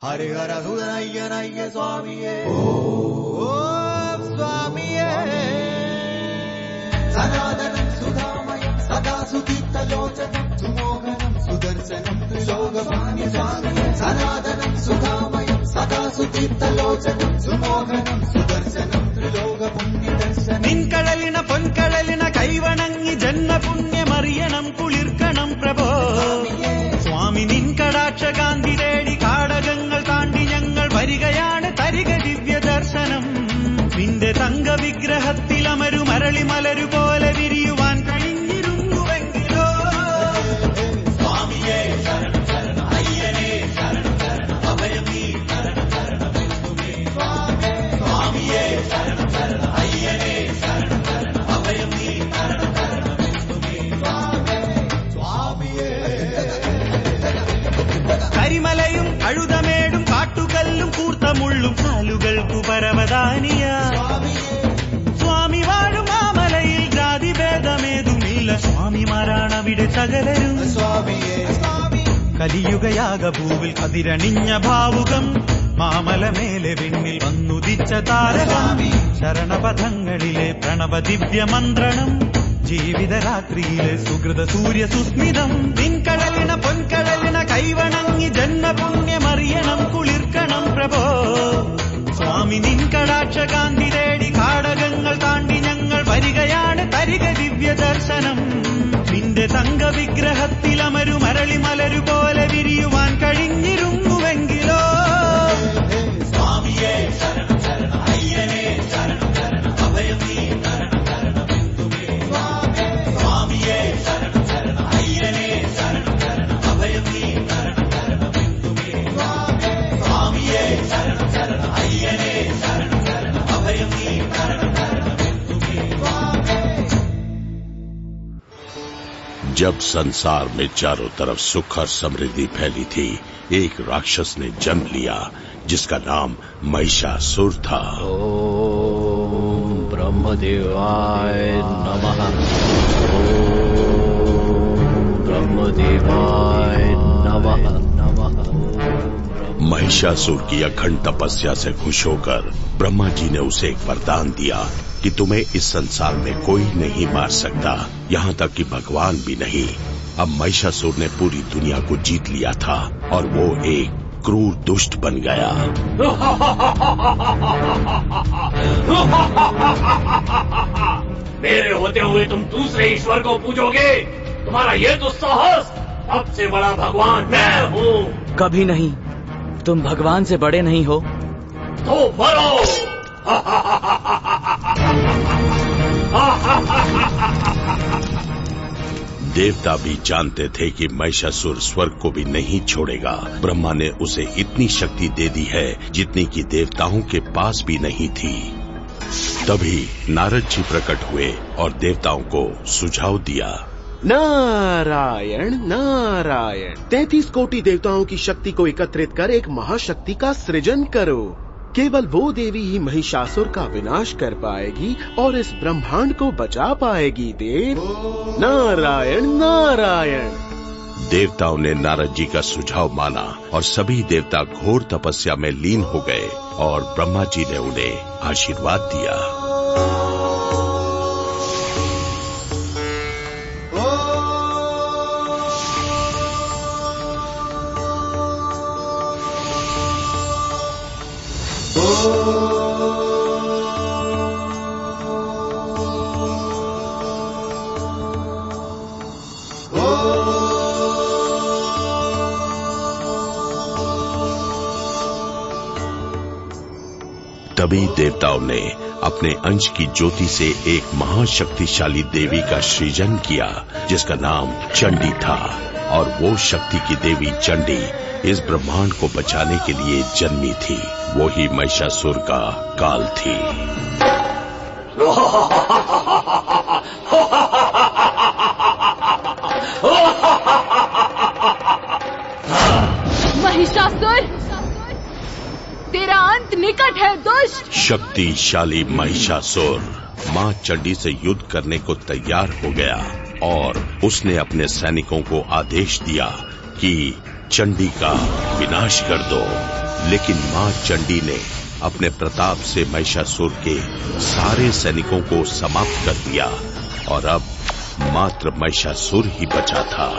हरिहर सुदनय्य स्वामिये ओम स्वामिये सनातनं सुधामयं सदा सुदीप्तलोचनं सुमोहनं सुदर्शनं त्रिलोकपाणि स्वामिये सनातनं सुधामयं सदा सुदीप्तलोचनं सुमोहनं सुदर्शनं त्रिलोकपुण्यदर्शनं निन्कळलिन पोन्कळलिन कैवणङ्गि जन्म पुण्यमरियणं कुളിർക്കണം प्रभो स्वामी निन्कടാक्षकान्ति തേടി കാടകങ്ങൾ താണ്ടി ഞങ്ങൾ വരികയാണ് തരിക ദിവ്യ ദർശനം നിന്റെ തങ്ക വിഗ്രഹത്തിൽ അമരു മരളി മലരു പോലെ വിരിയുവാൻ കഴിഞ്ഞിരുന്നുവെങ്കിലോ സ്വാമിയേ ശരണം ശരണം അയ്യനേ ശരണം ശരണം അഭയം നീ ശരണം ശരണമെന്നുമേ സ്വാമിയേ ശരണം ശരണം അയ്യനേ ശരണം ശരണം അഭയം നീ ശരണം ശരണമെന്നുമേ സ്വാമിയേ കരിമലയും അഴുതമേടും കാട്ടുകല്ലും കൂർത്ത മുള്ളും കാലുകൾക്കു പരവതാനിയ സ്വാമി വാഴും ആ മലയിൽ ജാതിഭേദമേതുമില്ല സ്വാമിമാരാണവിടെ സകലരും കലിയുഗയാക ഭൂവിൽ കതിരണിഞ്ഞ ഭാവുകം മാമല മേലെ വിണ്ണിൽ വന്നുദിച്ച താരകം ശരണപഥങ്ങളിലെ പ്രണവ ദിവ്യ മന്ത്രണം ജീവിതരാത്രിയിലെ സുഹൃത സൂര്യ സുസ്മിതം നിൻകടലിന പൊൻകടലിന കൈവണങ്ങി ജന്മപുണ്യമറിയണം കുളിർക്കണം പ്രഭോ സ്വാമി നിൻകടാക്ഷകാന്തി തേടി കാടകങ്ങൾ താണ്ടി ഞങ്ങൾ വരികയാണ് തരിക ദിവ്യ ദർശനം നിന്റെ തങ്ക വിഗ്രഹത്തിൽ അമരു മരളി മലരു പോലെ വിരിയുവാൻ കഴിഞ്ഞിരുന്നുവെങ്കിലോ സ്വാമിയേ ശരണം ശരണം അയ്യനേ ശരണം ശരണം അഭയം നീ ശരണം ശരണമെന്നുമേ സ്വാമിയേ ശരണം ശരണം അയ്യനേ ശരണം ശരണം അഭയം നീ ശരണം ശരണമെന്നുമേ സ്വാമിയേ ശരണം ശരണം അയ്യനേ ശരണം ശരണം അഭയം നീ ശരണം ശരണമെന്നുമേ जब संसार में चारों तरफ सुख और समृद्धि फैली थी, एक राक्षस ने जन्म लिया जिसका नाम महिषासुर था। ओम ब्रह्मदेवाय नमः। ओम ब्रह्मदेवाय नमः नमः। महिषासुर की अखंड तपस्या से खुश होकर ब्रह्मा जी ने उसे एक वरदान दिया कि तुम्हें इस संसार में कोई नहीं मार सकता, यहाँ तक कि भगवान भी नहीं। अब महिषासुर ने पूरी दुनिया को जीत लिया था और वो एक क्रूर दुष्ट बन गया। मेरे होते हुए तुम दूसरे ईश्वर को पूजोगे? तुम्हारा ये तो साहस! सबसे बड़ा भगवान मैं हूँ। कभी नहीं, तुम भगवान से बड़े नहीं हो। तो मरो। देवता भी जानते थे कि महिषासुर स्वर्ग को भी नहीं छोड़ेगा। ब्रह्मा ने उसे इतनी शक्ति दे दी है जितनी कि देवताओं के पास भी नहीं थी। तभी नारद जी प्रकट हुए और देवताओं को सुझाव दिया। नारायण नारायण, 33 कोटि देवताओं की शक्ति को एकत्रित कर एक महाशक्ति का सृजन करो। केवल वो देवी ही महिषासुर का विनाश कर पाएगी और इस ब्रह्मांड को बचा पाएगी। देव नारायण नारायण। देवताओं ने नारद जी का सुझाव माना और सभी देवता घोर तपस्या में लीन हो गए और ब्रह्मा जी ने उन्हें आशीर्वाद दिया। तभी देवताओं ने अपने अंश की ज्योति से एक महाशक्तिशाली देवी का सृजन किया जिसका नाम चंडी था। और वो शक्ति की देवी चंडी इस ब्रह्मांड को बचाने के लिए जन्मी थी। वो ही महिषासुर का काल थी। महिषासुर, तेरा अंत निकट है दुष्ट। शक्तिशाली महिषासुर मां चंडी से युद्ध करने को तैयार हो गया और उसने अपने सैनिकों को आदेश दिया कि चंडी का विनाश कर दो। लेकिन मां चंडी ने अपने प्रताप से महिषासुर के सारे सैनिकों को समाप्त कर दिया और अब मात्र महिषासुर ही बचा था।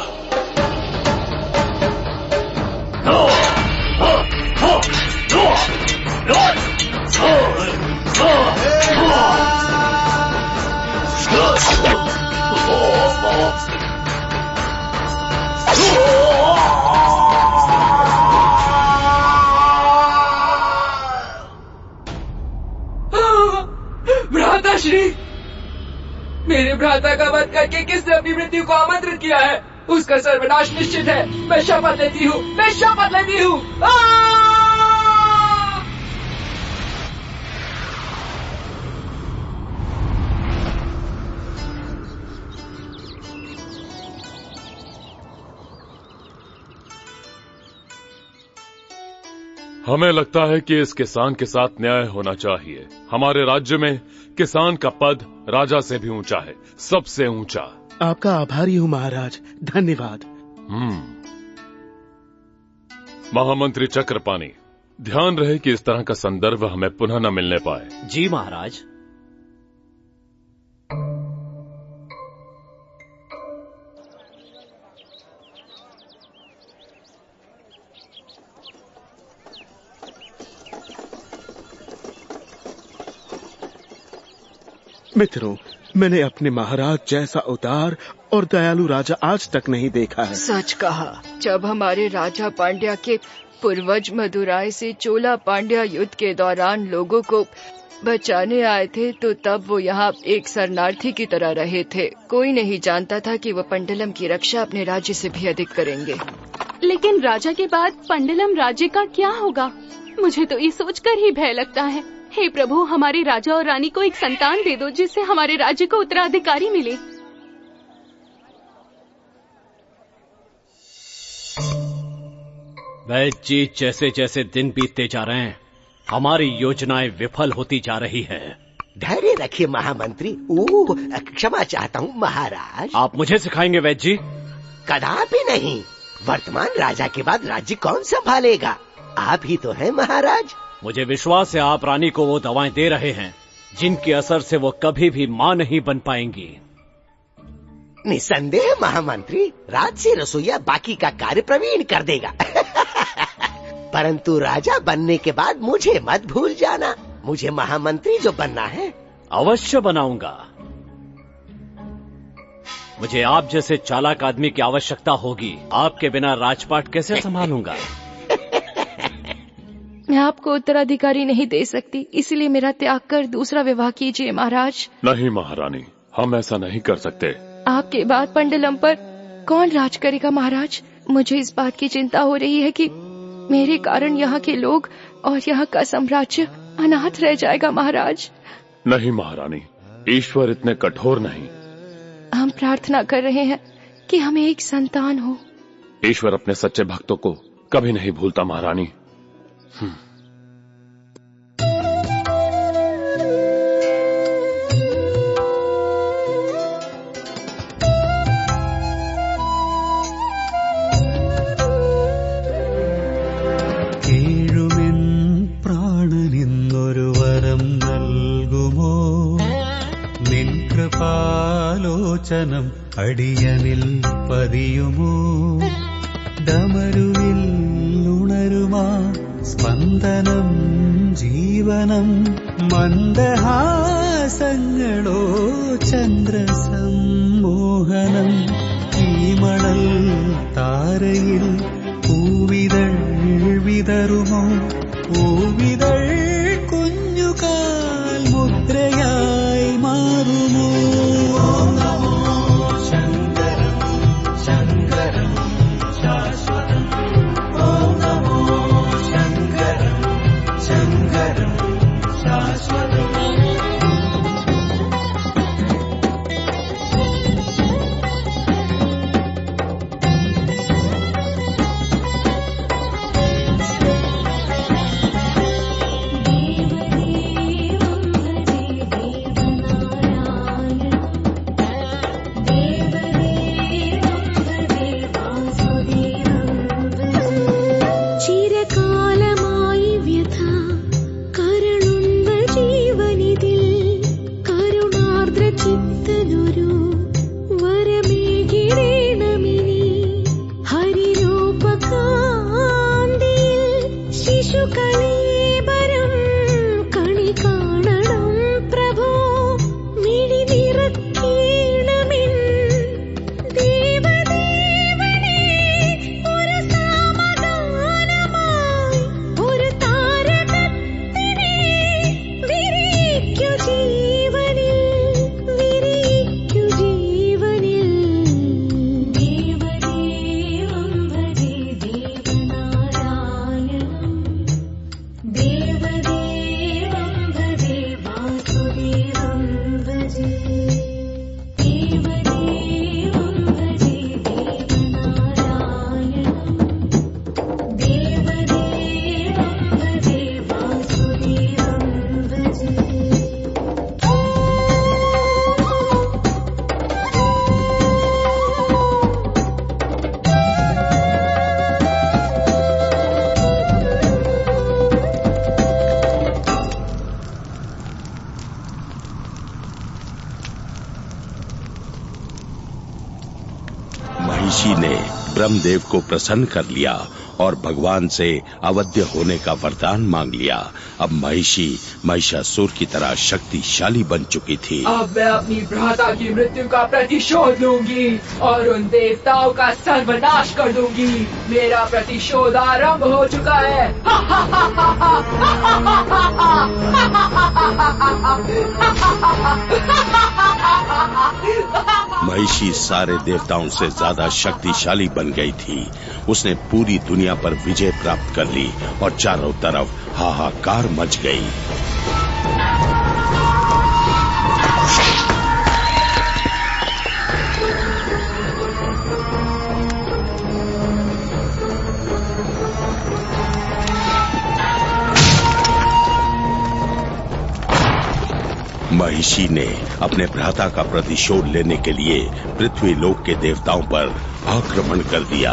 भ्राताश्री, मेरे भ्राता का वध करके किसने अपनी मृत्यु को आमंत्रित किया है, उसका सर्वनाश निश्चित है। मैं शपथ लेती हूँ, मैं शपथ लेती हूँ। हमें लगता है कि इस किसान के साथ न्याय होना चाहिए। हमारे राज्य में किसान का पद राजा से भी ऊंचा है, सबसे ऊंचा। आपका आभारी हूँ महाराज, धन्यवाद। महामंत्री चक्रपाणी, ध्यान रहे कि इस तरह का संदर्भ हमें पुनः न मिलने पाए। जी महाराज। मित्रों, मैंने अपने महाराज जैसा उदार और दयालु राजा आज तक नहीं देखा है। सच कहा। जब हमारे राजा पांड्या के पूर्वज मदुराई से चोला पांड्या युद्ध के दौरान लोगों को बचाने आए थे, तो तब वो यहाँ एक शरणार्थी की तरह रहे थे। कोई नहीं जानता था कि वो पंडलम की रक्षा अपने राज्य से भी अधिक करेंगे। लेकिन राजा के बाद पंडलम राज्य का क्या होगा? मुझे तो ये सोचकर ही भय लगता है। हे प्रभु, हमारे राजा और रानी को एक संतान दे दो जिससे हमारे राज्य को उत्तराधिकारी मिले। वैद्य जी, जैसे जैसे दिन बीतते जा रहे हैं, हमारी योजनाएं विफल होती जा रही है। धैर्य रखिए महामंत्री। क्षमा चाहता हूँ महाराज। आप मुझे सिखाएंगे वैद्य जी? कदापि नहीं। वर्तमान राजा के बाद राज्य कौन संभालेगा? आप ही तो हैं महाराज। मुझे विश्वास है आप रानी को वो दवाएं दे रहे हैं जिनके असर से वो कभी भी मां नहीं बन पाएंगी। निसंदेह महामंत्री, राज से रसोईया बाकी का कार्य प्रवीण कर देगा। परंतु राजा बनने के बाद मुझे मत भूल जाना। मुझे महामंत्री जो बनना है अवश्य बनाऊंगा। मुझे आप जैसे चालाक आदमी की आवश्यकता होगी। आपके बिना राजपाट कैसे संभालूंगा? मैं आपको उत्तराधिकारी नहीं दे सकती, इसलिए मेरा त्याग कर दूसरा विवाह कीजिए महाराज। नहीं महारानी, हम ऐसा नहीं कर सकते। आपके बाद पंडलम पर कौन राज करेगा महाराज? मुझे इस बात की चिंता हो रही है कि मेरे कारण यहाँ के लोग और यहाँ का साम्राज्य अनाथ रह जाएगा महाराज। नहीं महारानी, ईश्वर इतने कठोर नहीं। हम प्रार्थना कर रहे हैं कि हमें एक संतान हो। ईश्वर अपने सच्चे भक्तों को कभी नहीं भूलता महारानी। പ്രാണനിന്നൊരു വരം നൽകുമോ? നിൻ കൃപാലോചനം അടിയനിൽ പതിയുമോ? ഡമരുവിൽ ഉണരുമാ സ്പന്ദനം ജീവനം മന്ദഹാസങ്ങളോ ചന്ദ്രസമ്മോഹനം ഈ മണൽ താരയിൽ പൂവിതൾ വിതറുമോ? പൂവിതൾ കുഞ്ഞുകാൽ മുദ്രയായി മാറുമോ? ഓം നമോ ശങ്കരം ശങ്കരം ശാശ്വതം. ഓം നമോ ശങ്കരം ശങ്കരം ശാശ്വതം. ब्रह्मदेव को प्रसन्न कर लिया और भगवान से अवध्य होने का वरदान मांग लिया। अब महिषी महिषासुर की तरह शक्तिशाली बन चुकी थी। अब मैं अपनी भ्राता की मृत्यु का प्रतिशोध लूंगी और उन देवताओं का सर्वनाश कर दूंगी। मेरा प्रतिशोध आरंभ हो चुका है। महिषी सारे देवताओं से ज्यादा शक्तिशाली बन गई थी। उसने पूरी दुनिया पर विजय प्राप्त कर ली और चारों तरफ हाहाकार मच गई। महिषी ने अपने भ्राता का प्रतिशोध लेने के लिए पृथ्वी लोक के देवताओं पर आक्रमण कर दिया।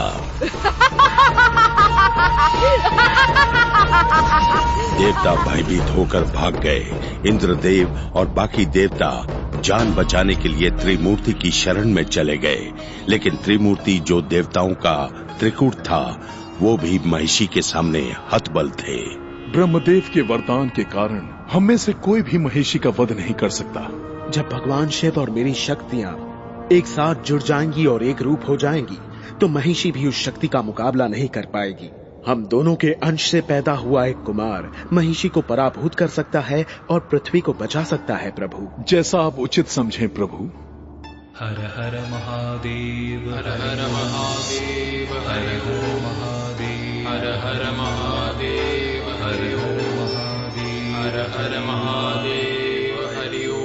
देवता भयभीत होकर भाग गए। इंद्रदेव और बाकी देवता जान बचाने के लिए त्रिमूर्ति की शरण में चले गए, लेकिन त्रिमूर्ति जो देवताओं का त्रिकूट था वो भी महिषी के सामने हतबल थे। ब्रह्मदेव के वरदान के कारण हम में से कोई भी महिषी का वध नहीं कर सकता। जब भगवान शिव और मेरी शक्तियाँ एक साथ जुड़ जाएंगी और एक रूप हो जाएंगी तो महिषी भी उस शक्ति का मुकाबला नहीं कर पाएगी। हम दोनों के अंश से पैदा हुआ एक कुमार महिषी को पराभूत कर सकता है और पृथ्वी को बचा सकता है। प्रभु, जैसा आप उचित समझें प्रभु। हर हर महादेव, हर हर महादेव, हर हर महादेव, हर हर महादेव, हरि ओम महादेव, हर हर महादेव, हरि ओम।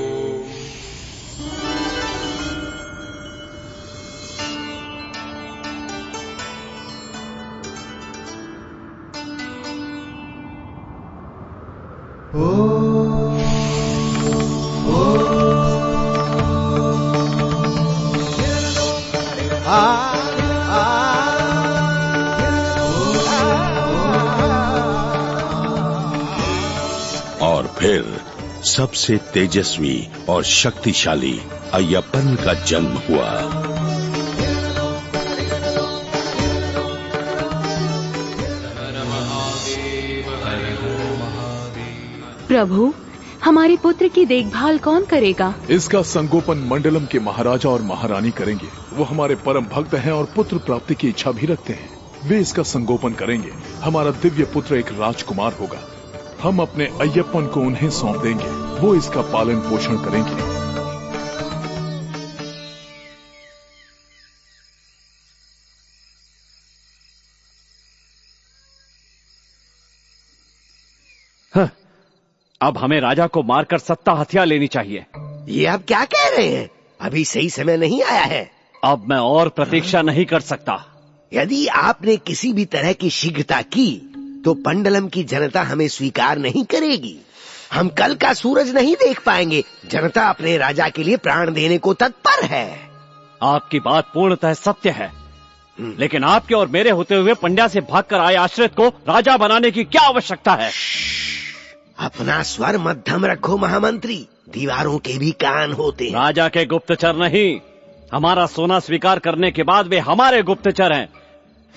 और फिर सबसे तेजस्वी और शक्तिशाली अय्यप्पन का जन्म हुआ। प्रभु, हमारे पुत्र की देखभाल कौन करेगा? इसका संगोपन मंडलम के महाराजा और महारानी करेंगे। वो हमारे परम भक्त हैं और पुत्र प्राप्ति की इच्छा भी रखते हैं। वे इसका संगोपन करेंगे। हमारा दिव्य पुत्र एक राजकुमार होगा। हम अपने अय्यप्पन को उन्हें सौंप देंगे। वो इसका पालन पोषण करेंगे। अब हमें राजा को मारकर सत्ता हथिया लेनी चाहिए। ये आप क्या कह रहे हैं? अभी सही समय नहीं आया है। अब मैं और प्रतीक्षा नहीं कर सकता। यदि आपने किसी भी तरह की शीघ्रता की तो पंडलम की जनता हमें स्वीकार नहीं करेगी। हम कल का सूरज नहीं देख पाएंगे। जनता अपने राजा के लिए प्राण देने को तत्पर है। आपकी बात पूर्णतः सत्य है, लेकिन आपके और मेरे होते हुए पंड्या से भागकर आए आश्रित को राजा बनाने की क्या आवश्यकता है? अपना स्वर मध्यम रखो महामंत्री। दीवारों के भी कान होते हैं। राजा के गुप्तचर नहीं, हमारा सोना स्वीकार करने के बाद वे हमारे गुप्तचर हैं।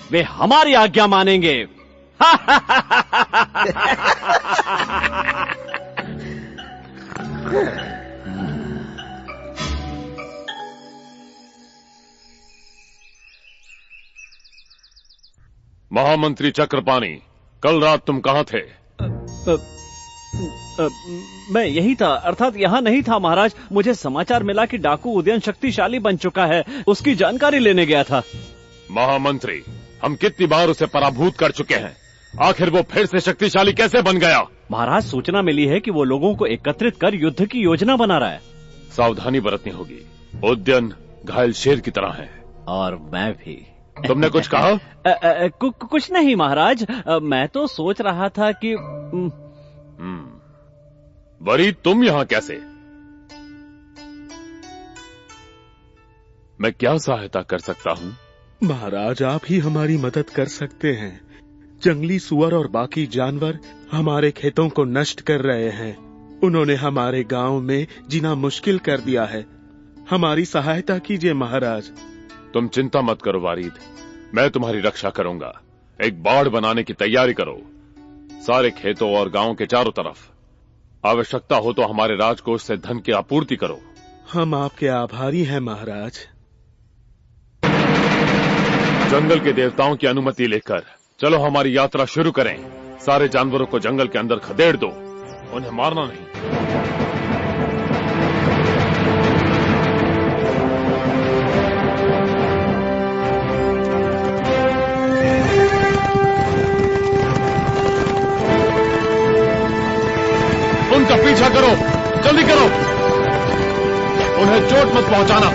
वे हमारी आज्ञा मानेंगे। महामंत्री चक्रपाणी, कल रात तुम कहाँ थे? मैं यही था, अर्थात यहाँ नहीं था महाराज। मुझे समाचार मिला कि डाकू उदयन शक्तिशाली बन चुका है, उसकी जानकारी लेने गया था। महामंत्री, हम कितनी बार उसे पराभूत कर चुके हैं, आखिर वो फिर से शक्तिशाली कैसे बन गया? महाराज, सूचना मिली है कि वो लोगों को एकत्रित कर युद्ध की योजना बना रहा है। सावधानी बरतनी होगी। उदयन घायल शेर की तरह है। और मैं भी। तुमने कुछ कहा? कुछ नहीं महाराज, मैं तो सोच रहा था कि वरी, तुम यहाँ कैसे? मैं क्या सहायता कर सकता हूँ? महाराज, आप ही हमारी मदद कर सकते हैं। जंगली सुअर और बाकी जानवर हमारे खेतों को नष्ट कर रहे हैं। उन्होंने हमारे गांव में जीना मुश्किल कर दिया है। हमारी सहायता कीजिए महाराज। तुम चिंता मत करो वारिद, मैं तुम्हारी रक्षा करूंगा। एक बाड़ बनाने की तैयारी करो, सारे खेतों और गांवों के चारों तरफ। आवश्यकता हो तो हमारे राजकोष से धन की आपूर्ति करो। हम आपके आभारी हैं महाराज। जंगल के देवताओं की अनुमति लेकर चलो हमारी यात्रा शुरू करें। सारे जानवरों को जंगल के अंदर खदेड़ दो, उन्हें मारना नहीं। उनका पीछा करो, जल्दी करो, उन्हें चोट मत पहुंचाना।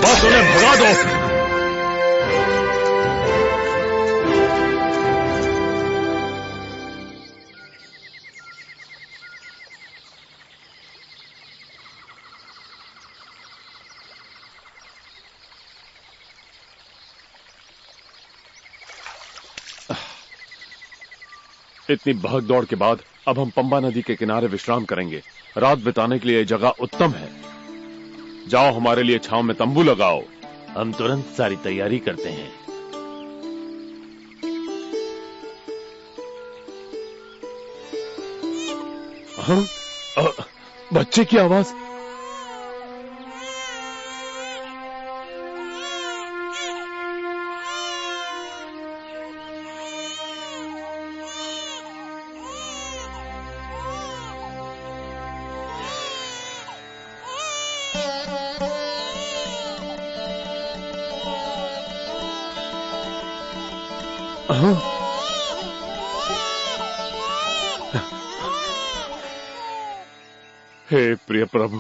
बस उन्हें भगा दो। इतनी भाग दौड़ के बाद अब हम पंबा नदी के किनारे विश्राम करेंगे। रात बिताने के लिए यह जगह उत्तम है। जाओ, हमारे लिए छांव में तंबू लगाओ। हम तुरंत सारी तैयारी करते हैं। हाँ? बच्चे की आवाज। हे प्रिय प्रभु,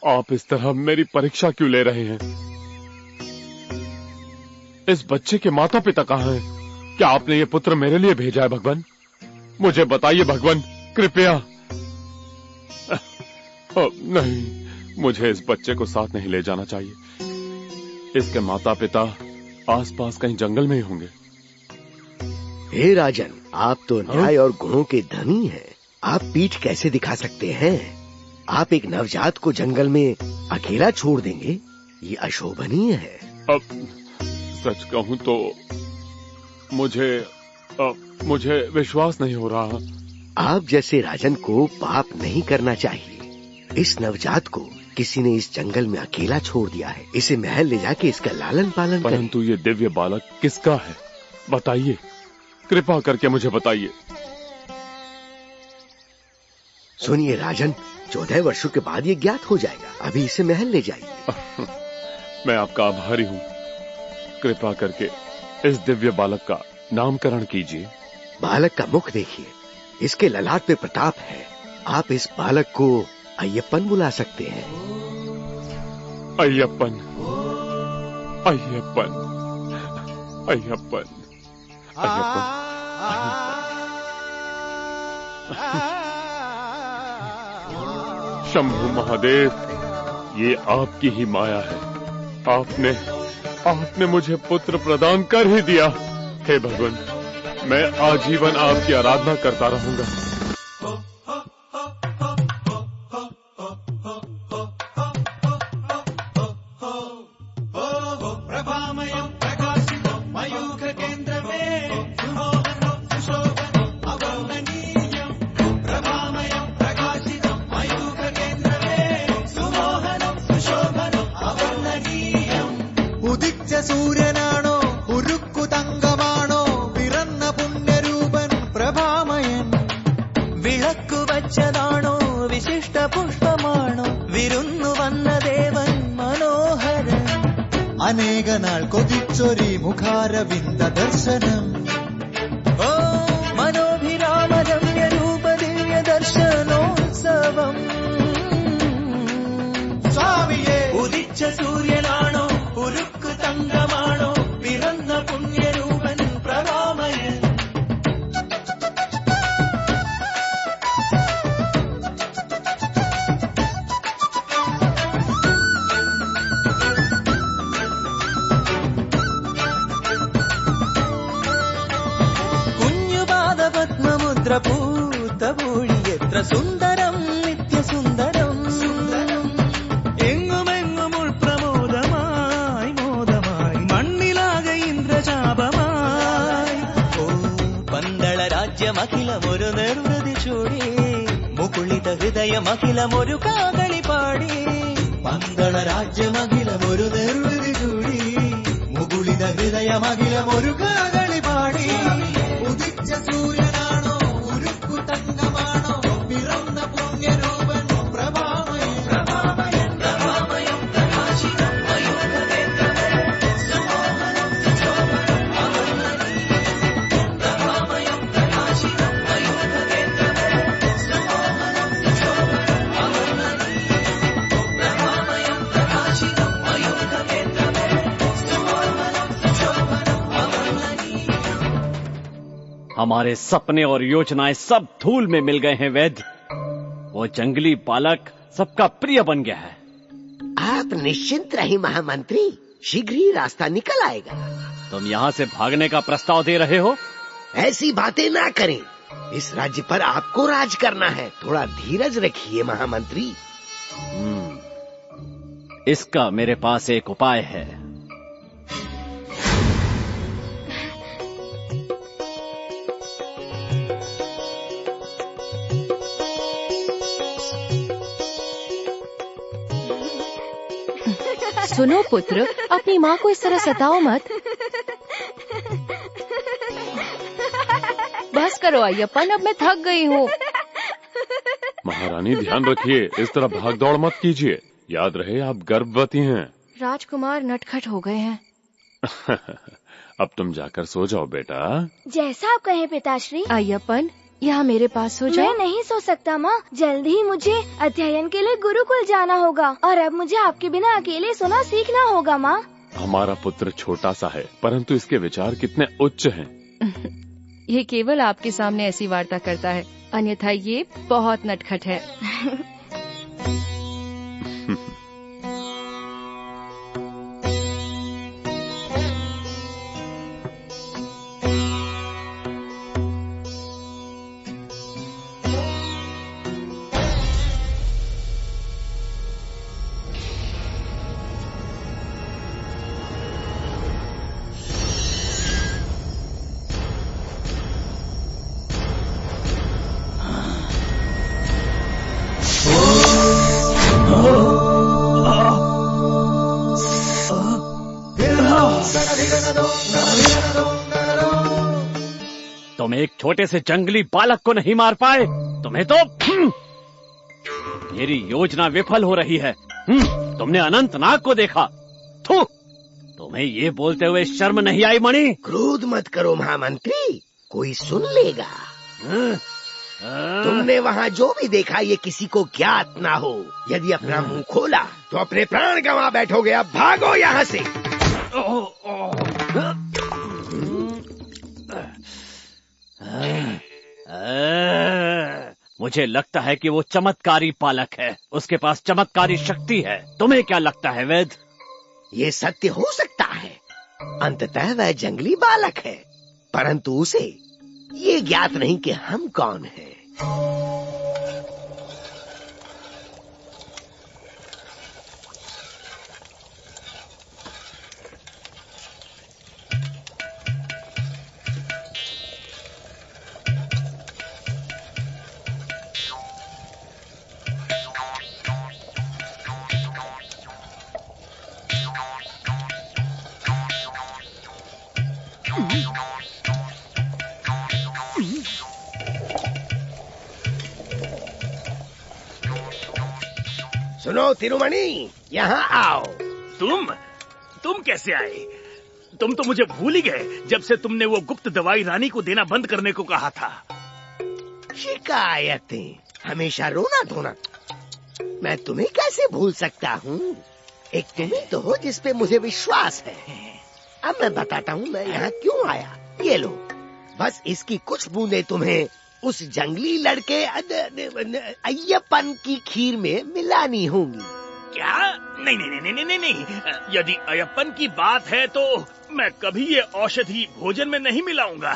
आप इस तरह मेरी परीक्षा क्यों ले रहे हैं? इस बच्चे के माता पिता कहाँ हैं? क्या आपने ये पुत्र मेरे लिए भेजा है भगवान? मुझे बताइए भगवान, कृपया। नहीं, मुझे इस बच्चे को साथ नहीं ले जाना चाहिए। इसके माता पिता आसपास कहीं जंगल में ही होंगे। हे राजन, आप तो न्याय और गुणों के धनी हैं। आप पीठ कैसे दिखा सकते हैं? आप एक नवजात को जंगल में अकेला छोड़ देंगे? ये अशोभनीय है। अब सच कहूं तो मुझे विश्वास नहीं हो रहा। आप जैसे राजन को पाप नहीं करना चाहिए। इस नवजात को किसी ने इस जंगल में अकेला छोड़ दिया है। इसे महल ले जाके इसका लालन पालन करें। परंतु ये दिव्य बालक किसका है? बताइए, कृपा करके मुझे बताइए। सुनिए राजन, 14 वर्षों के बाद ये ज्ञात हो जाएगा। अभी इसे महल ले जाइए। मैं आपका आभारी हूँ। कृपा करके इस दिव्य बालक का नामकरण कीजिए। बालक का मुख देखिए, इसके ललाट पे प्रताप है। आप इस बालक को अय्यप्पन बुला सकते हैं। अय्यप्पन, अय्यप्पन, अय्यप्पन, अय्यप्पन। शंभु महादेव, ये आपकी ही माया है। आपने मुझे पुत्र प्रदान कर ही दिया। हे भगवान, मैं आजीवन आपकी आराधना करता रहूंगा। സൂര്യനാണോ ഉരുക്കു തങ്കമാണോ പിറന്ന പുണ്യരൂപൻ പ്രഭാമയൻ വിളക്കു വച്ചതാണോ വിശിഷ്ട പുഷ്പമാണോ വിരുന്നു വന്ന ദേവൻ മനോഹരൻ അനേക നാൾ കൊതിച്ചൊരി മുഖാരവിന്ദ ദർശനം ഓ മനോഭിരാമ രമ്യ രൂപ ദിവ്യ ദർശനോത്സവം സ്വാമിയേ ഉദിച്ച സൂര്യനാണോ ഉരുക്കു തങ്കമാണോ പിറന്ന പുണ്യരൂപൻ പ്രഭാമയൻ കുഞ്ഞുപാദപത്മമുദ്ര പൂത്തപൂഴി എത്ര സുന്ദരം നിത്യസുന്ദരം എങ്ങുമെങ്ങും ഉൾപ്രമ ರಾಜ್ಯಮಖಿಲಮೊರು ನೆರುಳದಿ ಚೂಡಿ ಮುಕುಳಿತ ಹೃದಯಮಖಿಲಮೊರು ಕಾಗಳಿ ಪಾಡಿ ಮಂಗಳ ರಾಜ್ಯಮಖಿಲಮೊರು ನೆರುಳದಿ ಚೂಡಿ ಮುಗುಳಿದ ഹൃദയമഖിലമൊരു കാകളി പാടി ഉദിച്ച സൂര്യനാണോ ഉരുക്കു തങ്കമാണോ പിറന്ന പുണ്യരൂപൻ പ്രഭാമയം പ്രഭാമയം പ്രഭാമയം പ്രകാശിതം മയൂഖനേത്രമേ സുമോഹനം ശോഭനം അവർണ്ണനീയം പ്രഭാമയം പ്രകാശിതം മയൂഖനേത്രമേ സുമോഹനം ശോഭനം അവർണ്ണനീയം പ്രഭാമയം പ്രകാശിതം മയൂഖനേത്രമേ हमारे सपने और योजनाएं सब धूल में मिल गए हैं वैद्य। वो जंगली बालक सबका प्रिय बन गया है। आप निश्चिंत रहिए महामंत्री, शीघ्र ही रास्ता निकल आएगा। तुम यहाँ से भागने का प्रस्ताव दे रहे हो? ऐसी बातें ना करें, इस राज्य पर आपको राज करना है। थोड़ा धीरज रखिए महामंत्री। इसका मेरे पास एक उपाय है। सुनो पुत्र, अपनी माँ को इस तरह सताओ मत। बस करो अय्यप्पन, अब मैं थक गई हूँ। महारानी ध्यान रखिए, इस तरह भाग दौड़ मत कीजिए। याद रहे आप गर्भवती हैं। राजकुमार नटखट हो गए हैं। अब तुम जाकर सो जाओ बेटा। जैसा आप कहें पिताश्री। अय्यप्पन, यहाँ मेरे पास सो जाओ। मैं नहीं सो सकता माँ, जल्दी ही मुझे अध्ययन के लिए गुरुकुल जाना होगा और अब मुझे आपके बिना अकेले सोना सीखना होगा माँ। हमारा पुत्र छोटा सा है, परंतु इसके विचार कितने उच्च हैं। ये केवल आपके सामने ऐसी वार्ता करता है, अन्यथा ये बहुत नटखट है। तुम एक छोटे से जंगली बालक को नहीं मार पाए, तुम्हें तो मेरी योजना विफल हो रही है। तुमने अनंतनाग को देखा, थू, तुम्हें ये बोलते हुए शर्म नहीं आई मणि? क्रोध मत करो महामंत्री, कोई सुन लेगा। तुमने वहाँ जो भी देखा ये किसी को ज्ञात ना हो। यदि अपना मुंह खोला तो अपने प्राण गंवा बैठोगे। अब भागो यहाँ से। मुझे लगता है कि वो चमत्कारी बालक है, उसके पास चमत्कारी शक्ति है। तुम्हें क्या लगता है वैद्य? ये सत्य हो सकता है, अंततः वह जंगली बालक है, परंतु उसे ये ज्ञात नहीं कि हम कौन हैं। सुनो तिरुमणि, यहाँ आओ। तुम कैसे आए? तुम तो मुझे भूल ही गए जब से तुमने वो गुप्त दवाई रानी को देना बंद करने को कहा था। शिकायतें, हमेशा रोना धोना। मैं तुम्हें कैसे भूल सकता हूँ? एक तुम ही तो हो जिस पे मुझे विश्वास है। अब मैं बताता हूँ मैं यहाँ क्यों आया। ये लो, बस इसकी कुछ बूंदे तुम्हें उस जंगली लड़के अय्यप्पन की खीर में मिलानी होंगी। क्या? नहीं नहीं नहीं नहीं नहीं नहीं, यदि अय्यप्पन की बात है तो मैं कभी ये औषधि भोजन में नहीं मिलाऊंगा।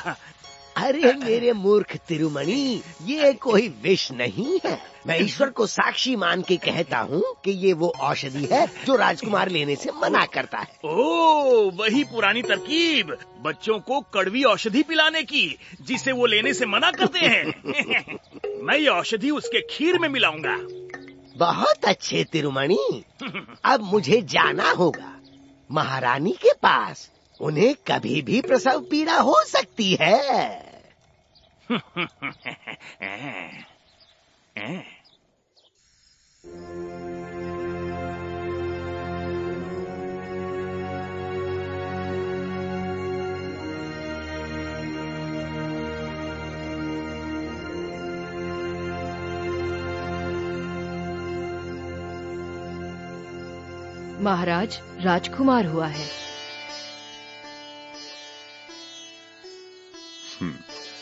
अरे मेरे मूर्ख तिरुमणि, ये कोई विष नहीं है। मैं ईश्वर को साक्षी मान के कहता हूँ कि ये वो औषधि है जो राजकुमार लेने से मना करता है। ओह, वही पुरानी तरकीब, बच्चों को कड़वी औषधि पिलाने की, जिसे वो लेने से मना करते हैं। मैं ये औषधि उसके खीर में मिलाऊंगा। बहुत अच्छे तिरुमणि, अब मुझे जाना होगा महारानी के पास। उन्हें कभी भी प्रसव पीड़ा हो सकती है। महाराज, राजकुमार हुआ है।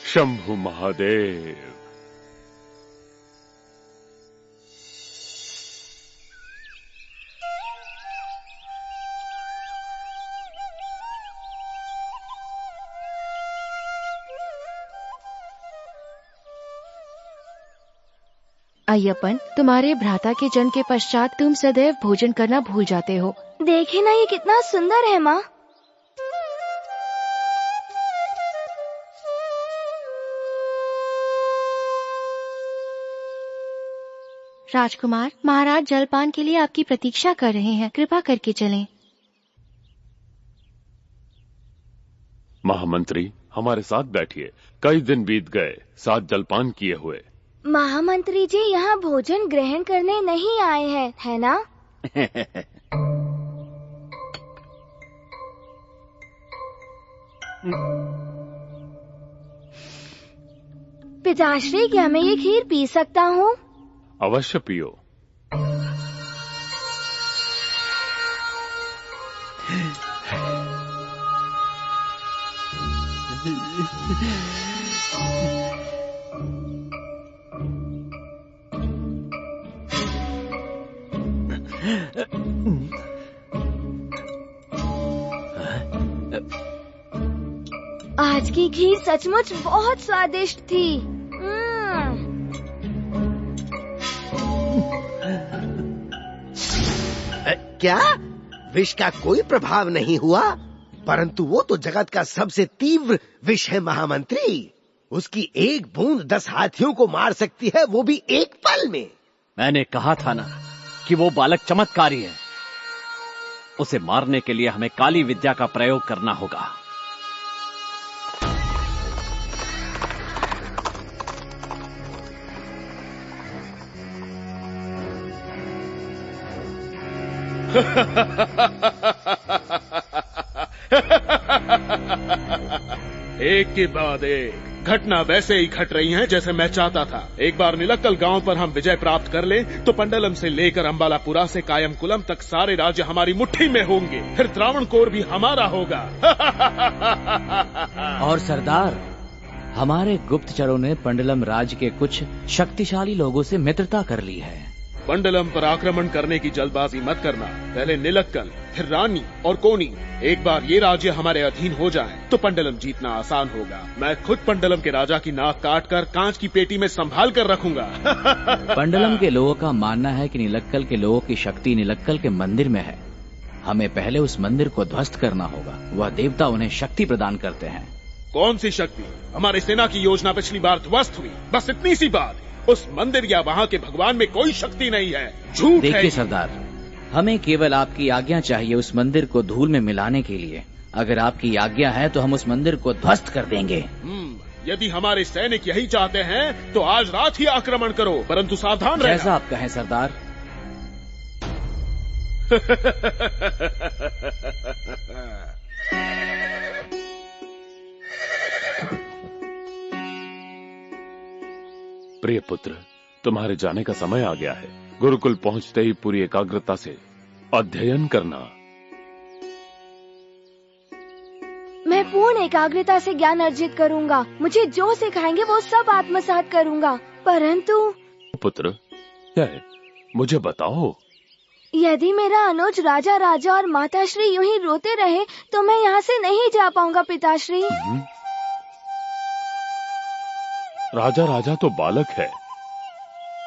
शंभु महादेव। अय्यप्पन, तुम्हारे भ्राता के जन्म के पश्चात तुम सदैव भोजन करना भूल जाते हो। देखे ना, ये कितना सुंदर है माँ। राजकुमार, महाराज जलपान के लिए आपकी प्रतीक्षा कर रहे हैं, कृपा करके चलें। महामंत्री, हमारे साथ बैठिए। कई दिन बीत गए साथ जलपान किए हुए। महामंत्री जी यहाँ भोजन ग्रहण करने नहीं आए हैं, है ना? पिताश्री, क्या मैं ये खीर पी सकता हूँ? अवश्य पियो। आज की खीर सचमुच बहुत स्वादिष्ट थी। क्या विष का कोई प्रभाव नहीं हुआ? परंतु वो तो जगत का सबसे तीव्र विष है महामंत्री। उसकी एक बूंद 10 हाथियों को मार सकती है, वो भी एक पल में। मैंने कहा था ना कि वो बालक चमत्कारी है। उसे मारने के लिए हमें काली विद्या का प्रयोग करना होगा। एक के बाद एक घटना वैसे ही घट रही हैं जैसे मैं चाहता था। एक बार निलक्कल गांव पर हम विजय प्राप्त कर लें तो पंडलम से लेकर अंबालापुरा से कायमकुलम तक सारे राज्य हमारी मुट्ठी में होंगे। फिर त्रावणकोर भी हमारा होगा। और सरदार, हमारे गुप्तचरों ने पंडलम राज्य के कुछ शक्तिशाली लोगों से मित्रता कर ली है। पंडलम पर आक्रमण करने की जल्दबाजी मत करना। पहले निलक्कल, फिर रानी और कोनी। एक बार ये राज्य हमारे अधीन हो जाएं, तो पंडलम जीतना आसान होगा। मैं खुद पंडलम के राजा की नाक काटकर कांच की पेटी में संभाल कर रखूंगा। पंडलम के लोगों का मानना है कि निलक्कल के लोगों की शक्ति निलक्कल के मंदिर में है। हमें पहले उस मंदिर को ध्वस्त करना होगा। वह देवता उन्हें शक्ति प्रदान करते हैं। कौन सी शक्ति? हमारी सेना की योजना पिछली बार ध्वस्त हुई, बस इतनी सी बात। उस मंदिर या वहाँ के भगवान में कोई शक्ति नहीं है, झूठ है। देखिए सरदार, हमें केवल आपकी आज्ञा चाहिए उस मंदिर को धूल में मिलाने के लिए। अगर आपकी आज्ञा है तो हम उस मंदिर को ध्वस्त कर देंगे। यदि हमारे सैनिक यही चाहते हैं तो आज रात ही आक्रमण करो, परंतु सावधान रहना। जैसा आप कहें सरदार। प्रिय पुत्र, तुम्हारे जाने का समय आ गया है। गुरुकुल पहुंचते ही पूरी एकाग्रता से अध्ययन करना। मैं पूर्ण एकाग्रता से ज्ञान अर्जित करूंगा। मुझे जो सिखाएंगे वो सब आत्मसात करूंगा। परंतु पुत्र, क्या है? मुझे बताओ। यदि मेरा अनुज राजा और माताश्री यूं ही रोते रहे तो मैं यहाँ से नहीं जा पाऊंगा पिताश्री। राजा राजा तो बालक है,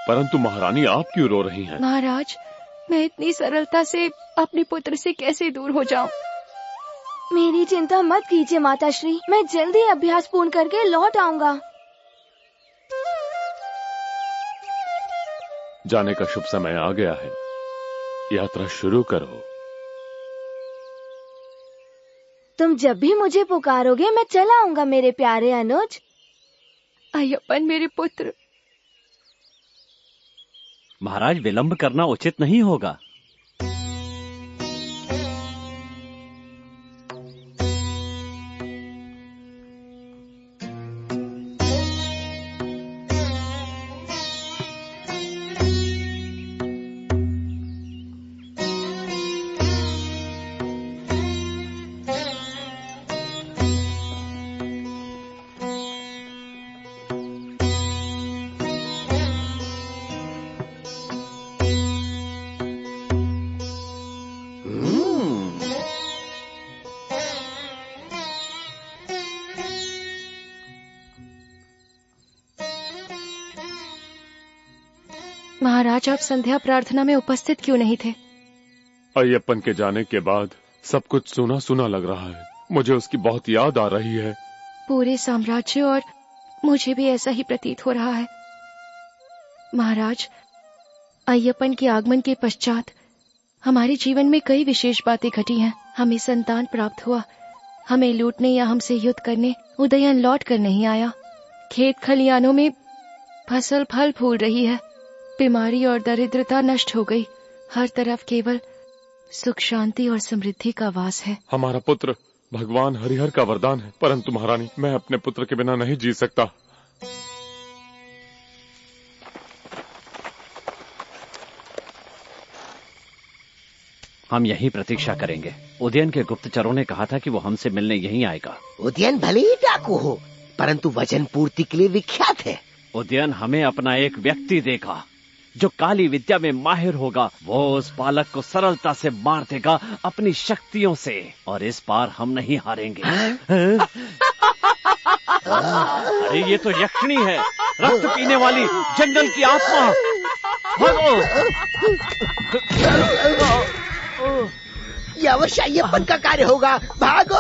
परंतु महारानी आप क्यों रो रही हैं? महाराज, मैं इतनी सरलता से अपने पुत्र से कैसे दूर हो जाऊं? मेरी चिंता मत कीजिए माताश्री, मैं जल्दी अभ्यास पूर्ण करके लौट आऊंगा। जाने का शुभ समय आ गया है, यात्रा शुरू करो। तुम जब भी मुझे पुकारोगे मैं चला आऊंगा मेरे प्यारे अनुज। अय्यप्पन मेरे पुत्र। महाराज, विलंब करना उचित नहीं होगा। महाराज, आप संध्या प्रार्थना में उपस्थित क्यों नहीं थे? अय्यप्पन के जाने के बाद सब कुछ सुना सुना लग रहा है। मुझे उसकी बहुत याद आ रही है। पूरे साम्राज्य और मुझे भी ऐसा ही प्रतीत हो रहा है। महाराज, अय्यप्पन के आगमन के पश्चात हमारे जीवन में कई विशेष बातें घटी हैं। हमें संतान प्राप्त हुआ, हमें लूटने या हमसे युद्ध करने उदयन लौट कर नहीं आया। खेत खलियानों में फसल फल फूल रही है। बीमारी और दरिद्रता नष्ट हो गई। हर तरफ केवल सुख शांति और समृद्धि का वास है। हमारा पुत्र भगवान हरिहर का वरदान है, परंतु महारानी, मैं अपने पुत्र के बिना नहीं जी सकता। हम यही प्रतीक्षा करेंगे। उदयन के गुप्तचरों ने कहा था कि वो हमसे मिलने यहीं आएगा। उदयन भले ही डाकू हो, परंतु वचन पूर्ति के लिए विख्यात है। उदयन हमें अपना एक व्यक्ति देगा जो काली विद्या में माहिर होगा। वो उस बालक को सरलता से मार देगा अपनी शक्तियों से, और इस बार हम नहीं हारेंगे। अरे ये तो यक्षिणी है, रक्त पीने वाली जंगल की आत्मा। भागो! ये अवश्य अय्यप्पन का कार्य होगा। भागो!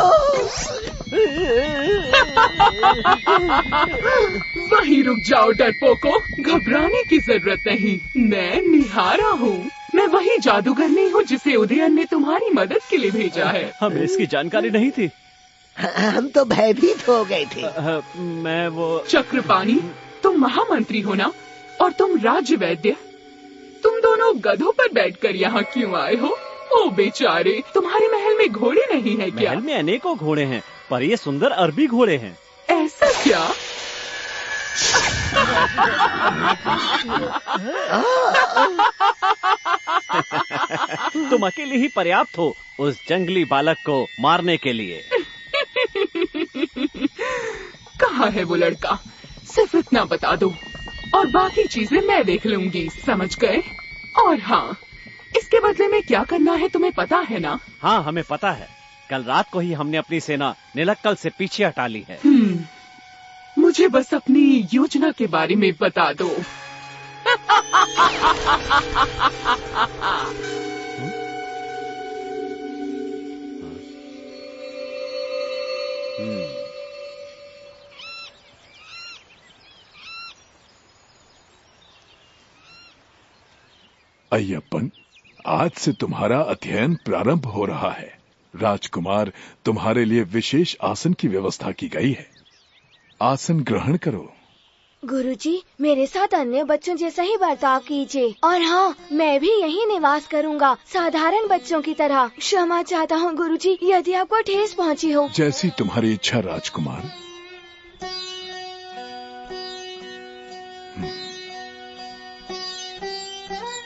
वहीं रुक जाओ डरपोको, घबराने की जरूरत नहीं। मैं निहारा हूँ। मैं वही जादूगरनी हूँ जिसे उदयन ने तुम्हारी मदद के लिए भेजा है। हमें इसकी जानकारी नहीं थी। हम तो भयभीत हो गए थे। मैं वो चक्रपाणी, तुम महामंत्री हो ना, और तुम राज्य वैद्य। तुम दोनों गधों पर बैठकर यहाँ क्यों आए हो? ओ बेचारे, तुम्हारे महल में घोड़े नहीं है क्या? महल में अनेकों घोड़े हैं, पर ये सुंदर अरबी घोड़े हैं। ऐसा क्या? तुम अकेले ही पर्याप्त हो उस जंगली बालक को मारने के लिए। कहाँ है वो लड़का? सिर्फ इतना बता दो और बाकी चीजें मैं देख लूंगी, समझ गए? और हाँ, इसके बदले में क्या करना है तुम्हें पता है ना? हाँ, हमें पता है। कल रात को ही हमने अपनी सेना निलक्कल से पीछे हटा ली है। मुझे बस अपनी योजना के बारे में बता दो। अय्यप्पन, आज से तुम्हारा अध्ययन प्रारंभ हो रहा है। राजकुमार, तुम्हारे लिए विशेष आसन की व्यवस्था की गई है। आसन ग्रहण करो। गुरुजी, मेरे साथ अन्य बच्चों जैसा ही बर्ताव कीजिए। और हाँ, मैं भी यहीं निवास करूँगा, साधारण बच्चों की तरह। क्षमा चाहता हूँ गुरुजी, यदि आपको ठेस पहुँची हो। जैसी तुम्हारी इच्छा राजकुमार।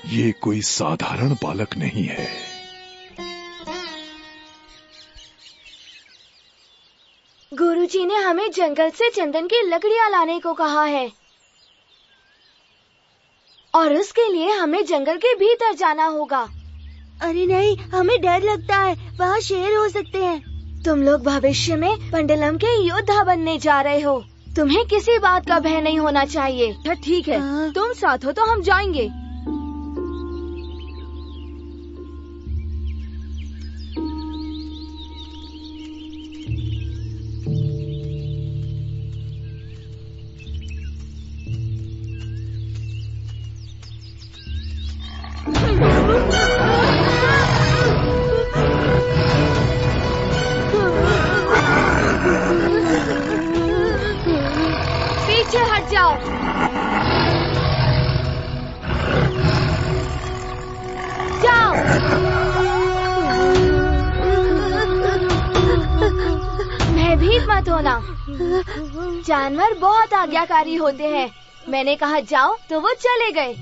ये कोई साधारण बालक नहीं है। गुरुजी ने हमें जंगल से चंदन की लकड़ियाँ लाने को कहा है, और उसके लिए हमें जंगल के भीतर जाना होगा। अरे नहीं, हमें डर लगता है, वहाँ शेर हो सकते हैं। तुम लोग भविष्य में पंडलम के योद्धा बनने जा रहे हो। तुम्हें किसी बात का भय नहीं होना चाहिए। ठीक है, तुम साथ हो तो हम जाएंगे। पीछे हट जाओ। जाओ। भयभीत मत होना। जानवर बहुत आज्ञाकारी होते हैं। मैंने कहा जाओ तो वो चले गए।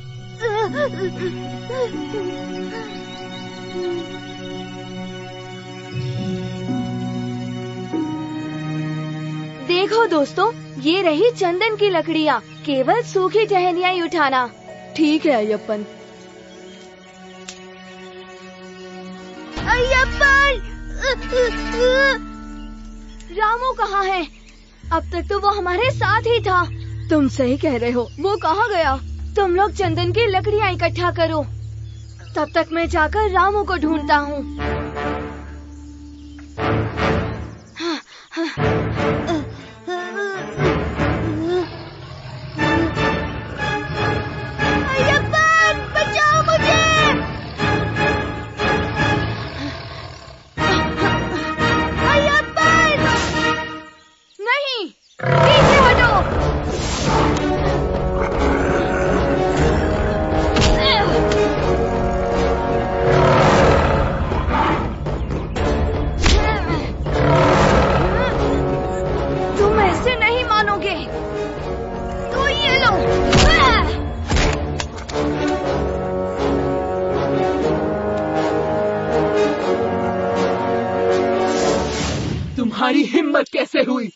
देखो दोस्तों, ये रही चंदन की लकड़ियाँ। केवल सूखी टहनियाँ ही उठाना। ठीक है अय्यप्पन। अय्यप्पन! रामू कहाँ है? अब तक तो वो हमारे साथ ही था। तुम सही कह रहे हो। वो कहाँ गया? तुम लोग चंदन की लकड़ियाँ इकट्ठा करो। तब तक मैं जाकर रामू को ढूंढता हूँ। अय्यप्पन, बचाओ मुझे! अय्यप्पन! नहीं, पीछे हटो। तुम ऐसे नहीं मानोगे। तो ये लो। तुम्हारी हिम्मत कैसे हुई?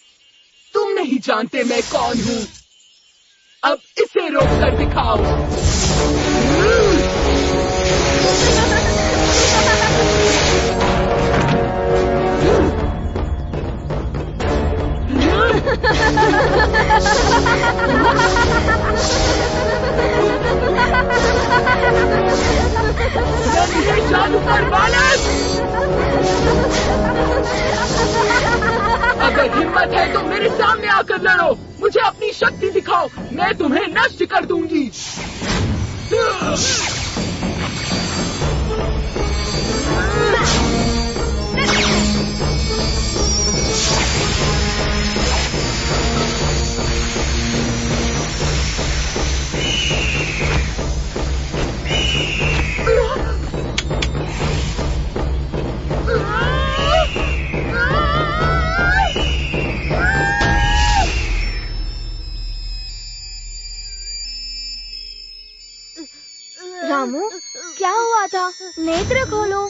तुम नहीं जानते मैं कौन हूँ। अब इसे रोक कर दिखाओ। जादूगर बालक! अगर हिम्मत है तो मेरे सामने आकर लड़ो। मुझे अपनी शक्ति दिखाओ। मैं तुम्हें नष्ट कर दूंगी। रामू, क्या हुआ था? नेत्र खोलो।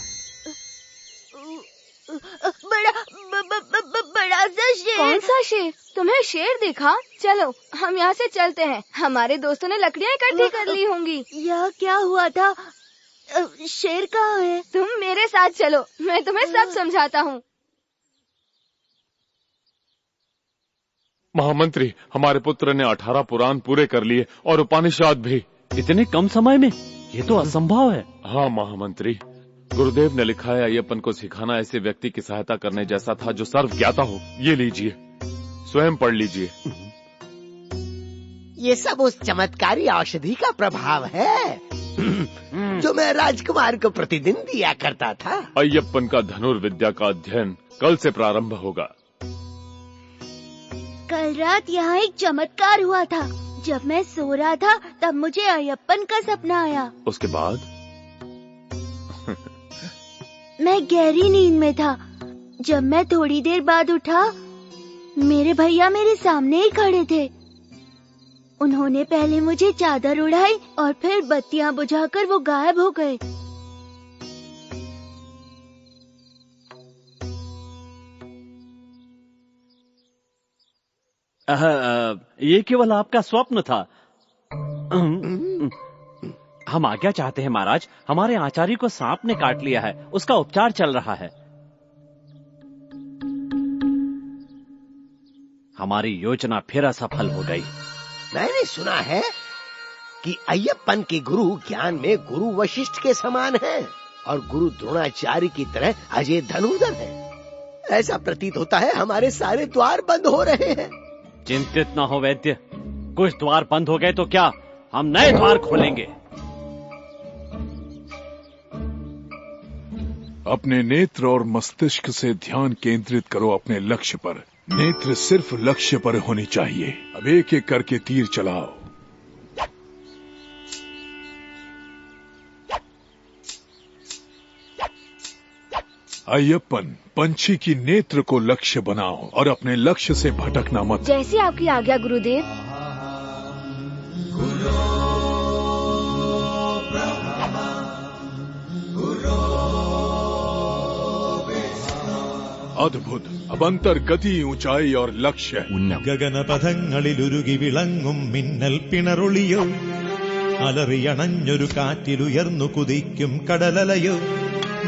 बड़ा सा शेर। कौन सा शेर? तुम्हें शेर दिखा? चलो हम यहाँ से चलते हैं। हमारे दोस्तों ने लकड़ियाँ इकट्ठी कर ली होंगी। यह क्या हुआ था? शेर कहाँ है? तुम मेरे साथ चलो, मैं तुम्हें सब समझाता हूँ। महामंत्री, हमारे पुत्र ने 18 पुराण पूरे कर लिए और उपनिषद भी। इतने कम समय में? ये तो असंभव है। हाँ महामंत्री, गुरुदेव ने लिखा है अय्यप्पन को सिखाना ऐसे व्यक्ति की सहायता करने जैसा था जो सर्व ज्ञाता हो। ये लीजिए, स्वयं पढ़ लीजिए। ये सब उस चमत्कारी औषधि का प्रभाव है जो मैं राजकुमार को प्रतिदिन दिया करता था। अय्यप्पन का धनुर्विद्या का अध्ययन कल से प्रारंभ होगा। कल रात यहाँ एक चमत्कार हुआ था। जब मैं सो रहा था तब मुझे अय्यप्पन का सपना आया। उसके बाद मैं गहरी नींद में था। जब मैं थोड़ी देर बाद उठा, मेरे भैया मेरे सामने ही खड़े थे। उन्होंने पहले मुझे चादर उड़ाई और फिर बत्तियां बुझाकर वो गायब हो गए। ये केवल आपका स्वप्न था। हम आज्ञा चाहते हैं महाराज। हमारे आचार्य को सांप ने काट लिया है, उसका उपचार चल रहा है। हमारी योजना फिर असफल हो गई। मैंने सुना है कि अय्यप्पन के गुरु ज्ञान में गुरु वशिष्ठ के समान हैं और गुरु द्रोणाचार्य की तरह अजय धनुर्धर है। ऐसा प्रतीत होता है हमारे सारे द्वार बंद हो रहे हैं। चिंतित न हो वैद्य, कुछ द्वार बंद हो गए तो क्या, हम नए द्वार खोलेंगे। अपने नेत्र और मस्तिष्क से ध्यान केंद्रित करो अपने लक्ष्य पर। नेत्र सिर्फ लक्ष्य पर होनी चाहिए। अब एक एक करके तीर चलाओ। अय्यप्पन, पंछी की नेत्र को लक्ष्य बनाओ और अपने लक्ष्य से भटकना मत। जैसी आपकी आज्ञा गुरुदेव। अद्भुत। अब अंतर, गति, ऊंचाई और लक्ष्य। ഗഗനപഥങ്ങളിലുരുകി വിളങ്ങും മിന്നൽ പിണറുളിയോ, അലറിയണഞ്ഞൊരു കാറ്റിലുയർന്നു കുതിക്കും കടലലയോ,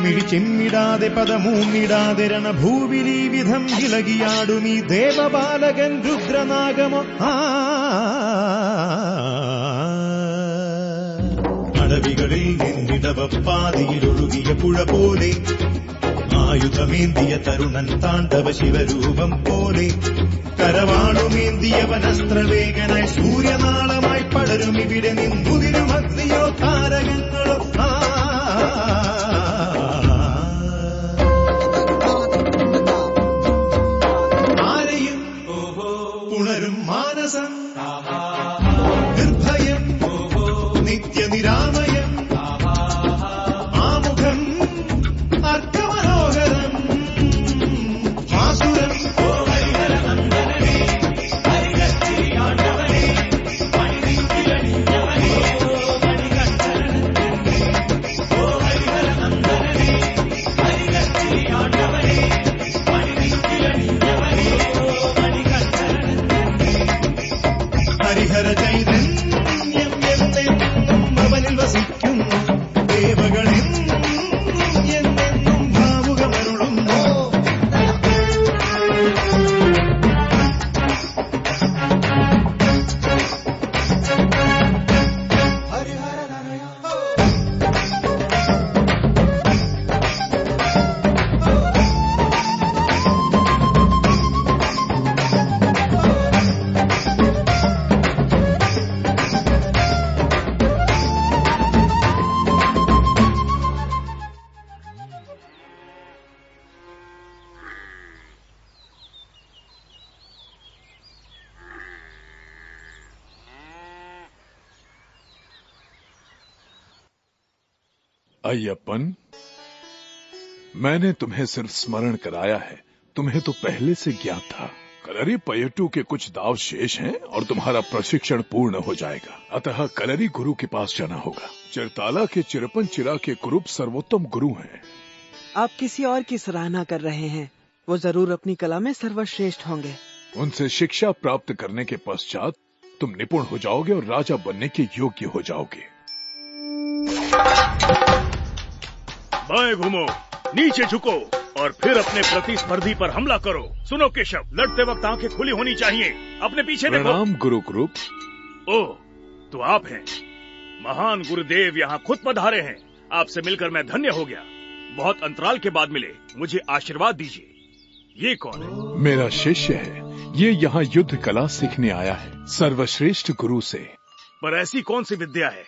മിഴിച്ചിമ്മിടാതെ പദമൂന്നിടാതെ രണഭൂവിലീ വിധം ഇളകിയാടുമീ ദേവബാലകൻ രുദ്രനാഗമോ. അടവികളിൽ നിന്നിടവപ്പാതിയിലൊഴുകിയ പുഴ പോലെ, ആയുധമേന്തിയ തരുണൻ താണ്ഡവ ശിവരൂപം പോലെ, കരവാളുമേന്തിയവനസ്ത്രവേഗനായി സൂര്യനാളമായി പടരും ഇവിടെ നിന്നുതിരും അഗ്നിയോ താരകങ്ങളോ. ആരെയും പുണരും മാനസം, നിർഭയം നിത്യനിരാമയം, ആമുഖം അർക്കമനോഹരം, മാസുരം ഹരിഹര ചൈതന്യം എന്നെന്നും അവനിൽ വസിക്കുന്നു, ദേവകളെന്നും എന്നെന്നും ഭാവുകമരുളുന്നു. अय्यप्पन, मैंने तुम्हें सिर्फ स्मरण कराया है, तुम्हें तो पहले से ज्ञात था। कलरी पयट्टू के कुछ दाव शेष हैं और तुम्हारा प्रशिक्षण पूर्ण हो जाएगा। अतः कलरी गुरु के पास जाना होगा। चिरताला के चिरपन चिरा के कुरूप सर्वोत्तम गुरु हैं। आप किसी और की सराहना कर रहे हैं, वो जरूर अपनी कला में सर्वश्रेष्ठ होंगे। उनसे शिक्षा प्राप्त करने के पश्चात तुम निपुण हो जाओगे और राजा बनने के योग्य हो जाओगे। बाएं घूमो, नीचे झुको और फिर अपने प्रतिस्पर्धी पर हमला करो। सुनो केशव, लड़ते वक्त आंखें खुली होनी चाहिए। अपने पीछे देखो। प्रणाम गुरु कुरूप। ओह, तो आप हैं। महान गुरुदेव यहाँ खुद पधारे हैं। आपसे मिलकर मैं धन्य हो गया। बहुत अंतराल के बाद मिले, मुझे आशीर्वाद दीजिए। ये कौन है? मेरा शिष्य है। ये यहाँ युद्ध कला सीखने आया है, सर्वश्रेष्ठ गुरु से। पर ऐसी कौन सी विद्या है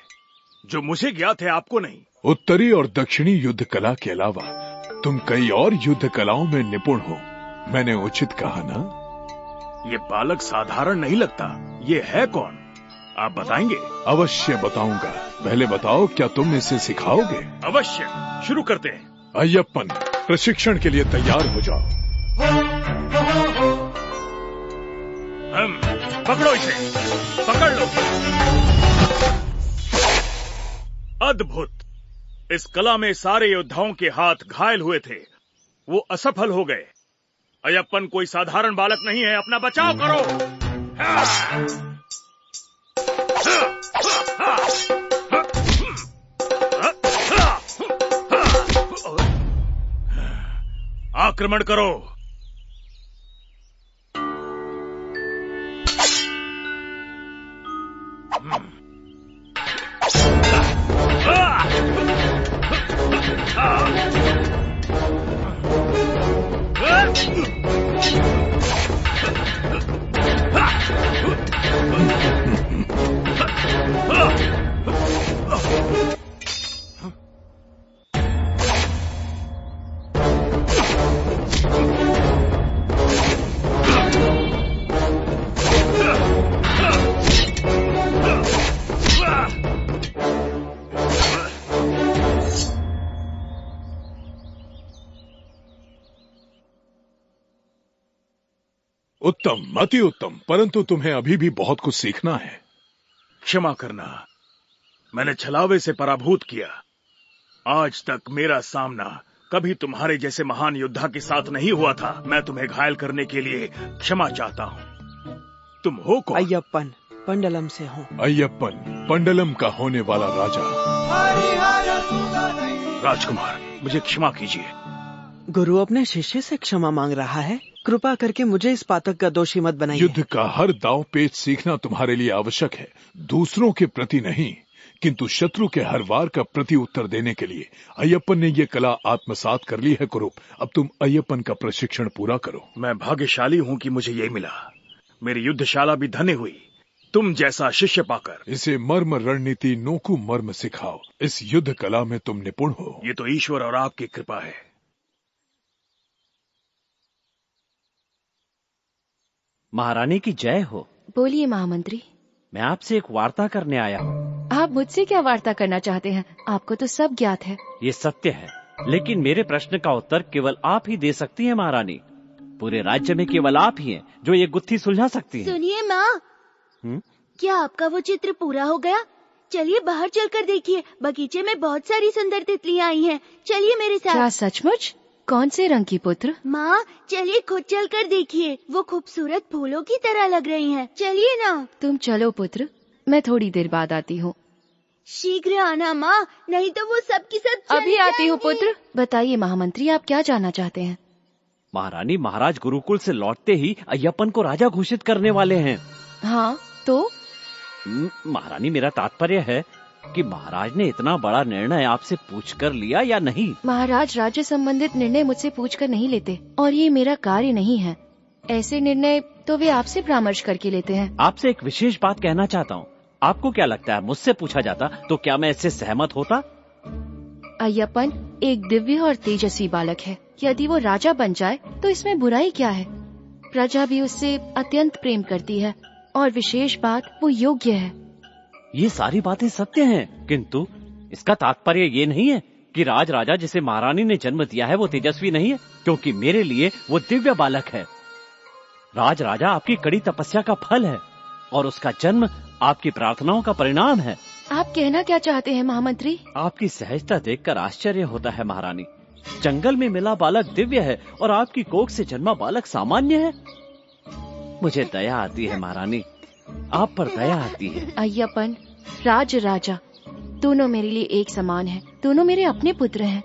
जो मुझे ज्ञात है, आपको नहीं? उत्तरी और दक्षिणी युद्ध कला के अलावा तुम कई और युद्ध कलाओं में निपुण हो। मैंने उचित कहा ना? ये बालक साधारण नहीं लगता। ये है कौन, आप बताएंगे? अवश्य बताऊंगा। पहले बताओ, क्या तुम इसे सिखाओगे? अवश्य, शुरू करते हैं। अय्यप्पन, प्रशिक्षण के लिए तैयार हो जाओ। पकड़ो इसे, पकड़ लो। अद्भुत। इस कला में सारे योद्धाओं के हाथ घायल हुए थे, वो असफल हो गए। अय्यप्पन कोई साधारण बालक नहीं है, अपना बचाव करो। आक्रमण करो। उत्तम, अति उत्तम, परंतु तुम्हें अभी भी बहुत कुछ सीखना है। क्षमा करना, मैंने छलावे से पराभूत किया। आज तक मेरा सामना कभी तुम्हारे जैसे महान योद्धा के साथ नहीं हुआ था। मैं तुम्हें घायल करने के लिए क्षमा चाहता हूँ। तुम हो कौन? अय्यप्पन, पंडलम से हूँ। अय्यप्पन, पंडलम का होने वाला राजा। राजकुमार, मुझे क्षमा कीजिए। गुरु अपने शिष्य से क्षमा मांग रहा है। कृपा करके मुझे इस पातक का दोषी मत बनाइए। युद्ध का हर दांव पेच सीखना तुम्हारे लिए आवश्यक है, दूसरों के प्रति नहीं, किंतु शत्रु के हर वार का प्रति उत्तर देने के लिए। अय्यप्पन ने ये कला आत्मसात कर ली है कुरूप। अब तुम अय्यप्पन का प्रशिक्षण पूरा करो। मैं भाग्यशाली हूँ कि मुझे ये मिला। मेरी युद्धशाला भी धन्य हुई तुम जैसा शिष्य पाकर। इसे मर्म रणनीति नोकू मर्म सिखाओ। इस युद्ध कला में तुम निपुण हो। ये तो ईश्वर और आपकी कृपा है। महारानी की जय हो। बोलिए महामंत्री। मैं आपसे एक वार्ता करने आया हूँ। आप मुझसे क्या वार्ता करना चाहते हैं? आपको तो सब ज्ञात है। ये सत्य है, लेकिन मेरे प्रश्न का उत्तर केवल आप ही दे सकती हैं महारानी। पूरे राज्य में केवल आप ही हैं जो ये गुत्थी सुलझा सकती हैं। सुनिए माँ, क्या आपका वो चित्र पूरा हो गया? चलिए बाहर चलकर देखिए, बगीचे में बहुत सारी सुंदर तितलियाँ आई हैं। चलिए मेरे साथ। क्या सचमुच? कौन से रंग की पुत्र? माँ चलिए खुद चलकर देखिए, वो खूबसूरत फूलों की तरह लग रही हैं। चलिए ना। तुम चलो पुत्र, मैं थोड़ी देर बाद आती हूँ। शीघ्र आना माँ, नहीं तो वो सब की सब अभी आती हूँ पुत्र। बताइए महामंत्री, आप क्या जानना चाहते हैं? महारानी, महाराज गुरुकुल से लौटते ही अय्यप्पन को राजा घोषित करने वाले हैं। हाँ तो? महारानी, मेरा तात्पर्य है कि महाराज ने इतना बड़ा निर्णय आपसे पूछकर लिया या नहीं? महाराज राज्य संबंधित निर्णय मुझसे पूछकर नहीं लेते, और ये मेरा कार्य नहीं है। ऐसे निर्णय तो वे आपसे परामर्श करके लेते हैं। आपसे एक विशेष बात कहना चाहता हूँ। आपको क्या लगता है, मुझसे पूछा जाता तो क्या मैं इससे सहमत होता? अय्यप्पन एक दिव्य और तेजस्वी बालक है। यदि वो राजा बन जाए तो इसमें बुराई क्या है? प्रजा भी उससे अत्यंत प्रेम करती है, और विशेष बात वो योग्य है। ये सारी बातें सत्य हैं, किंतु इसका तात्पर्य ये नहीं है कि राज राजा जिसे महारानी ने जन्म दिया है वो तेजस्वी नहीं है, क्योंकि मेरे लिए वो दिव्य बालक है। राज राजा आपकी कड़ी तपस्या का फल है, और उसका जन्म आपकी प्रार्थनाओं का परिणाम है। आप कहना क्या चाहते हैं महामंत्री? आपकी सहजता देखकर आश्चर्य होता है महारानी। जंगल में मिला बालक दिव्य है और आपकी कोख से जन्मा बालक सामान्य है। मुझे दया आती है महारानी, आप पर दया आती है। अय्यप्पन, राज राजा दोनों मेरे लिए एक समान है। दोनों मेरे अपने पुत्र हैं।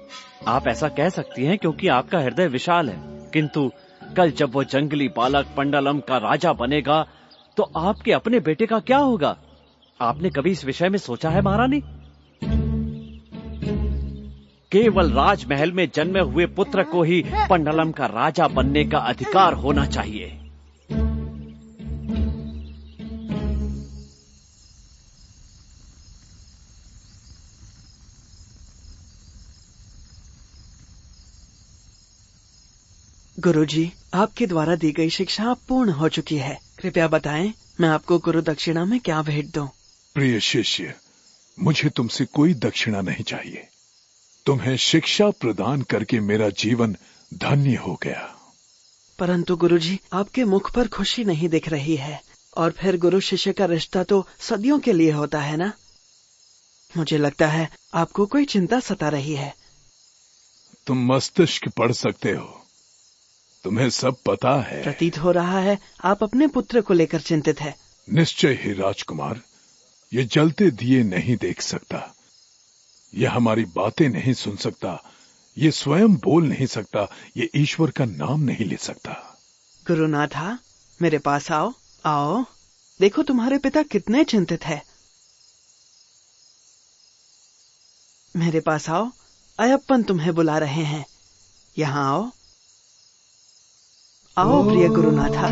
आप ऐसा कह सकती हैं क्योंकि आपका हृदय विशाल है, किंतु कल जब वो जंगली बालक पंडलम का राजा बनेगा तो आपके अपने बेटे का क्या होगा? आपने कभी इस विषय में सोचा है महारानी? केवल राजमहल में जन्मे हुए पुत्र को ही पंडलम का राजा बनने का अधिकार होना चाहिए। गुरुजी, आपके द्वारा दी गई शिक्षा अब पूर्ण हो चुकी है। कृपया बताएं, मैं आपको गुरु दक्षिणा में क्या भेंट दूं? प्रिय शिष्य, मुझे तुमसे कोई दक्षिणा नहीं चाहिए। तुम्हें शिक्षा प्रदान करके मेरा जीवन धन्य हो गया। परंतु गुरुजी, आपके मुख पर खुशी नहीं दिख रही है। और फिर गुरु शिष्य का रिश्ता तो सदियों के लिए होता है ना? मुझे लगता है आपको कोई चिंता सता रही है। तुम मस्तिष्क पढ़ सकते हो, तुम्हें सब पता है। प्रतीत हो रहा है आप अपने पुत्र को लेकर चिंतित है। निश्चय ही राजकुमार, ये जलते दिए नहीं देख सकता, ये हमारी बातें नहीं सुन सकता, ये स्वयं बोल नहीं सकता, ये ईश्वर का नाम नहीं ले सकता। गुरुनाथा, मेरे पास आओ। आओ, देखो तुम्हारे पिता कितने चिंतित है। मेरे पास आओ, अय्यप्पन तुम्हें बुला रहे हैं। यहाँ आओ। आओ प्रिय गुरुनाथा।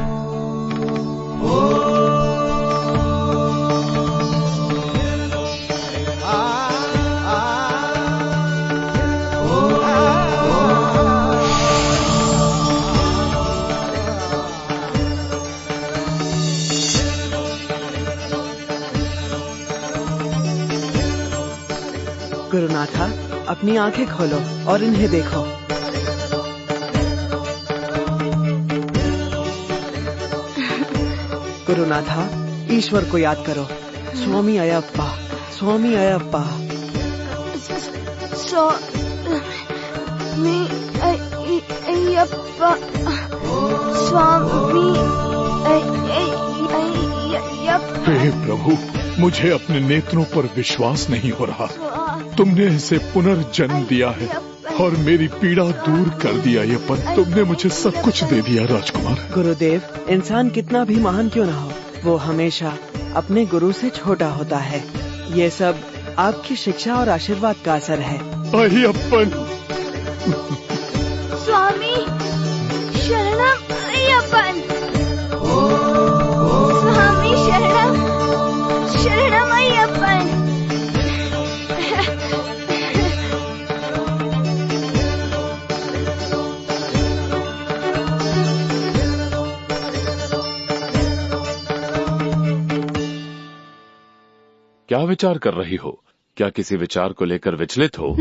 गुरुनाथा, अपनी आंखें खोलो और इन्हें देखो। गुरुनाथा, ईश्वर को याद करो। स्वामी अयप्पा, स्वामी अयप्पा। स्वामी अयप्पा, स्वामी अयप्पा। हे प्रभु, मुझे अपने नेत्रों पर विश्वास नहीं हो रहा। तुमने इसे पुनर्जन्म दिया है और मेरी पीड़ा दूर कर दिया। अय्यप्पन, तुमने मुझे सब कुछ दे दिया राजकुमार। गुरुदेव, इंसान कितना भी महान क्यों ना हो, वो हमेशा अपने गुरु से छोटा होता है। ये सब आपकी शिक्षा और आशीर्वाद का असर है। अय्यप्पन। स्वामी शरणम अय्यप्पन। स्वामी शरणम, शरणम अय्यप्पन। क्या विचार कर रही हो? क्या किसी विचार को लेकर विचलित हो?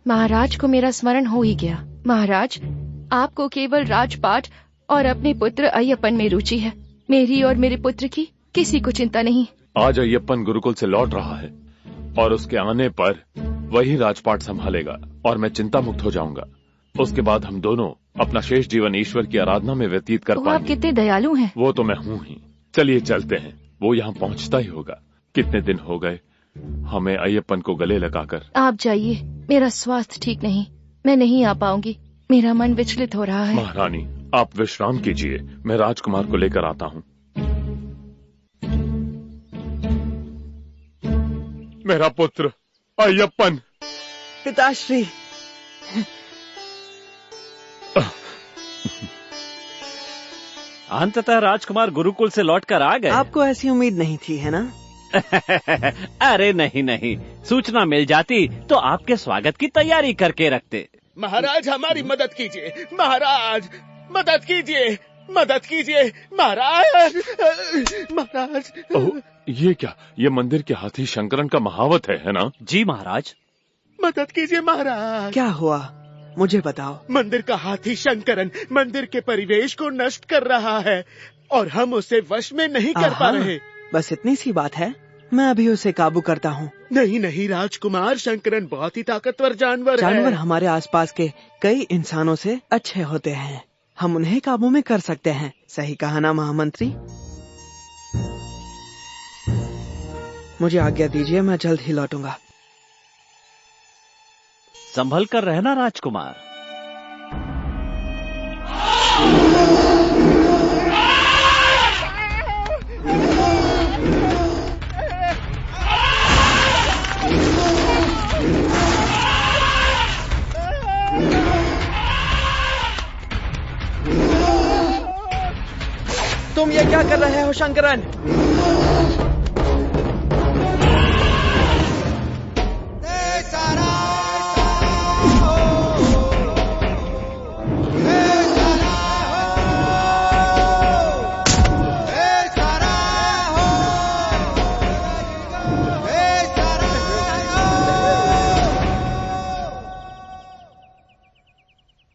महाराज को मेरा स्मरण हो ही गया। महाराज, आपको केवल राजपाट और अपने पुत्र अय्यप्पन में रुचि है। मेरी और मेरे पुत्र की किसी को चिंता नहीं। आज अय्यप्पन गुरुकुल से लौट रहा है और उसके आने पर वही राजपाट संभालेगा और मैं चिंता मुक्त हो जाऊंगा। उसके बाद हम दोनों अपना शेष जीवन ईश्वर की आराधना में व्यतीत कर पाएंगे। आप कितने दयालु हैं। वो तो मैं हूँ ही। चलिए चलते हैं, वो यहाँ पहुँचता ही होगा। कितने दिन हो गए हमें अय्यप्पन को गले लगाकर। आप जाइए, मेरा स्वास्थ्य ठीक नहीं, मैं नहीं आ पाऊंगी। मेरा मन विचलित हो रहा है। महारानी, आप विश्राम कीजिए, मैं राजकुमार को लेकर आता हूँ। मेरा पुत्र अय्यप्पन। पिताश्री। अंततः राजकुमार गुरुकुल से लौटकर आ गए। आपको ऐसी उम्मीद नहीं थी, है ना? अरे नहीं नहीं, सूचना मिल जाती तो आपके स्वागत की तैयारी करके रखते। महाराज, हमारी मदद कीजिए। महाराज, मदद कीजिए, मदद कीजिए महाराज। महाराज। ये क्या? ये मंदिर के हाथी शंकरन का महावत है ना? जी महाराज। मदद कीजिए महाराज। क्या हुआ, मुझे बताओ। मंदिर का हाथी शंकरन मंदिर के परिवेश को नष्ट कर रहा है और हम उसे वश में नहीं कर पा रहे। बस इतनी सी बात है, मैं अभी उसे काबू करता हूँ। नहीं नहीं राजकुमार, शंकरन बहुत ही ताकतवर जानवर है। जानवर हमारे आसपास के कई इंसानों से अच्छे होते हैं, हम उन्हें काबू में कर सकते हैं। सही कहा ना महामंत्री? मुझे आज्ञा दीजिए, मैं जल्द ही लौटूंगा। संभल कर रहना राजकुमार। तुम ये क्या कर रहे हो शंकरन?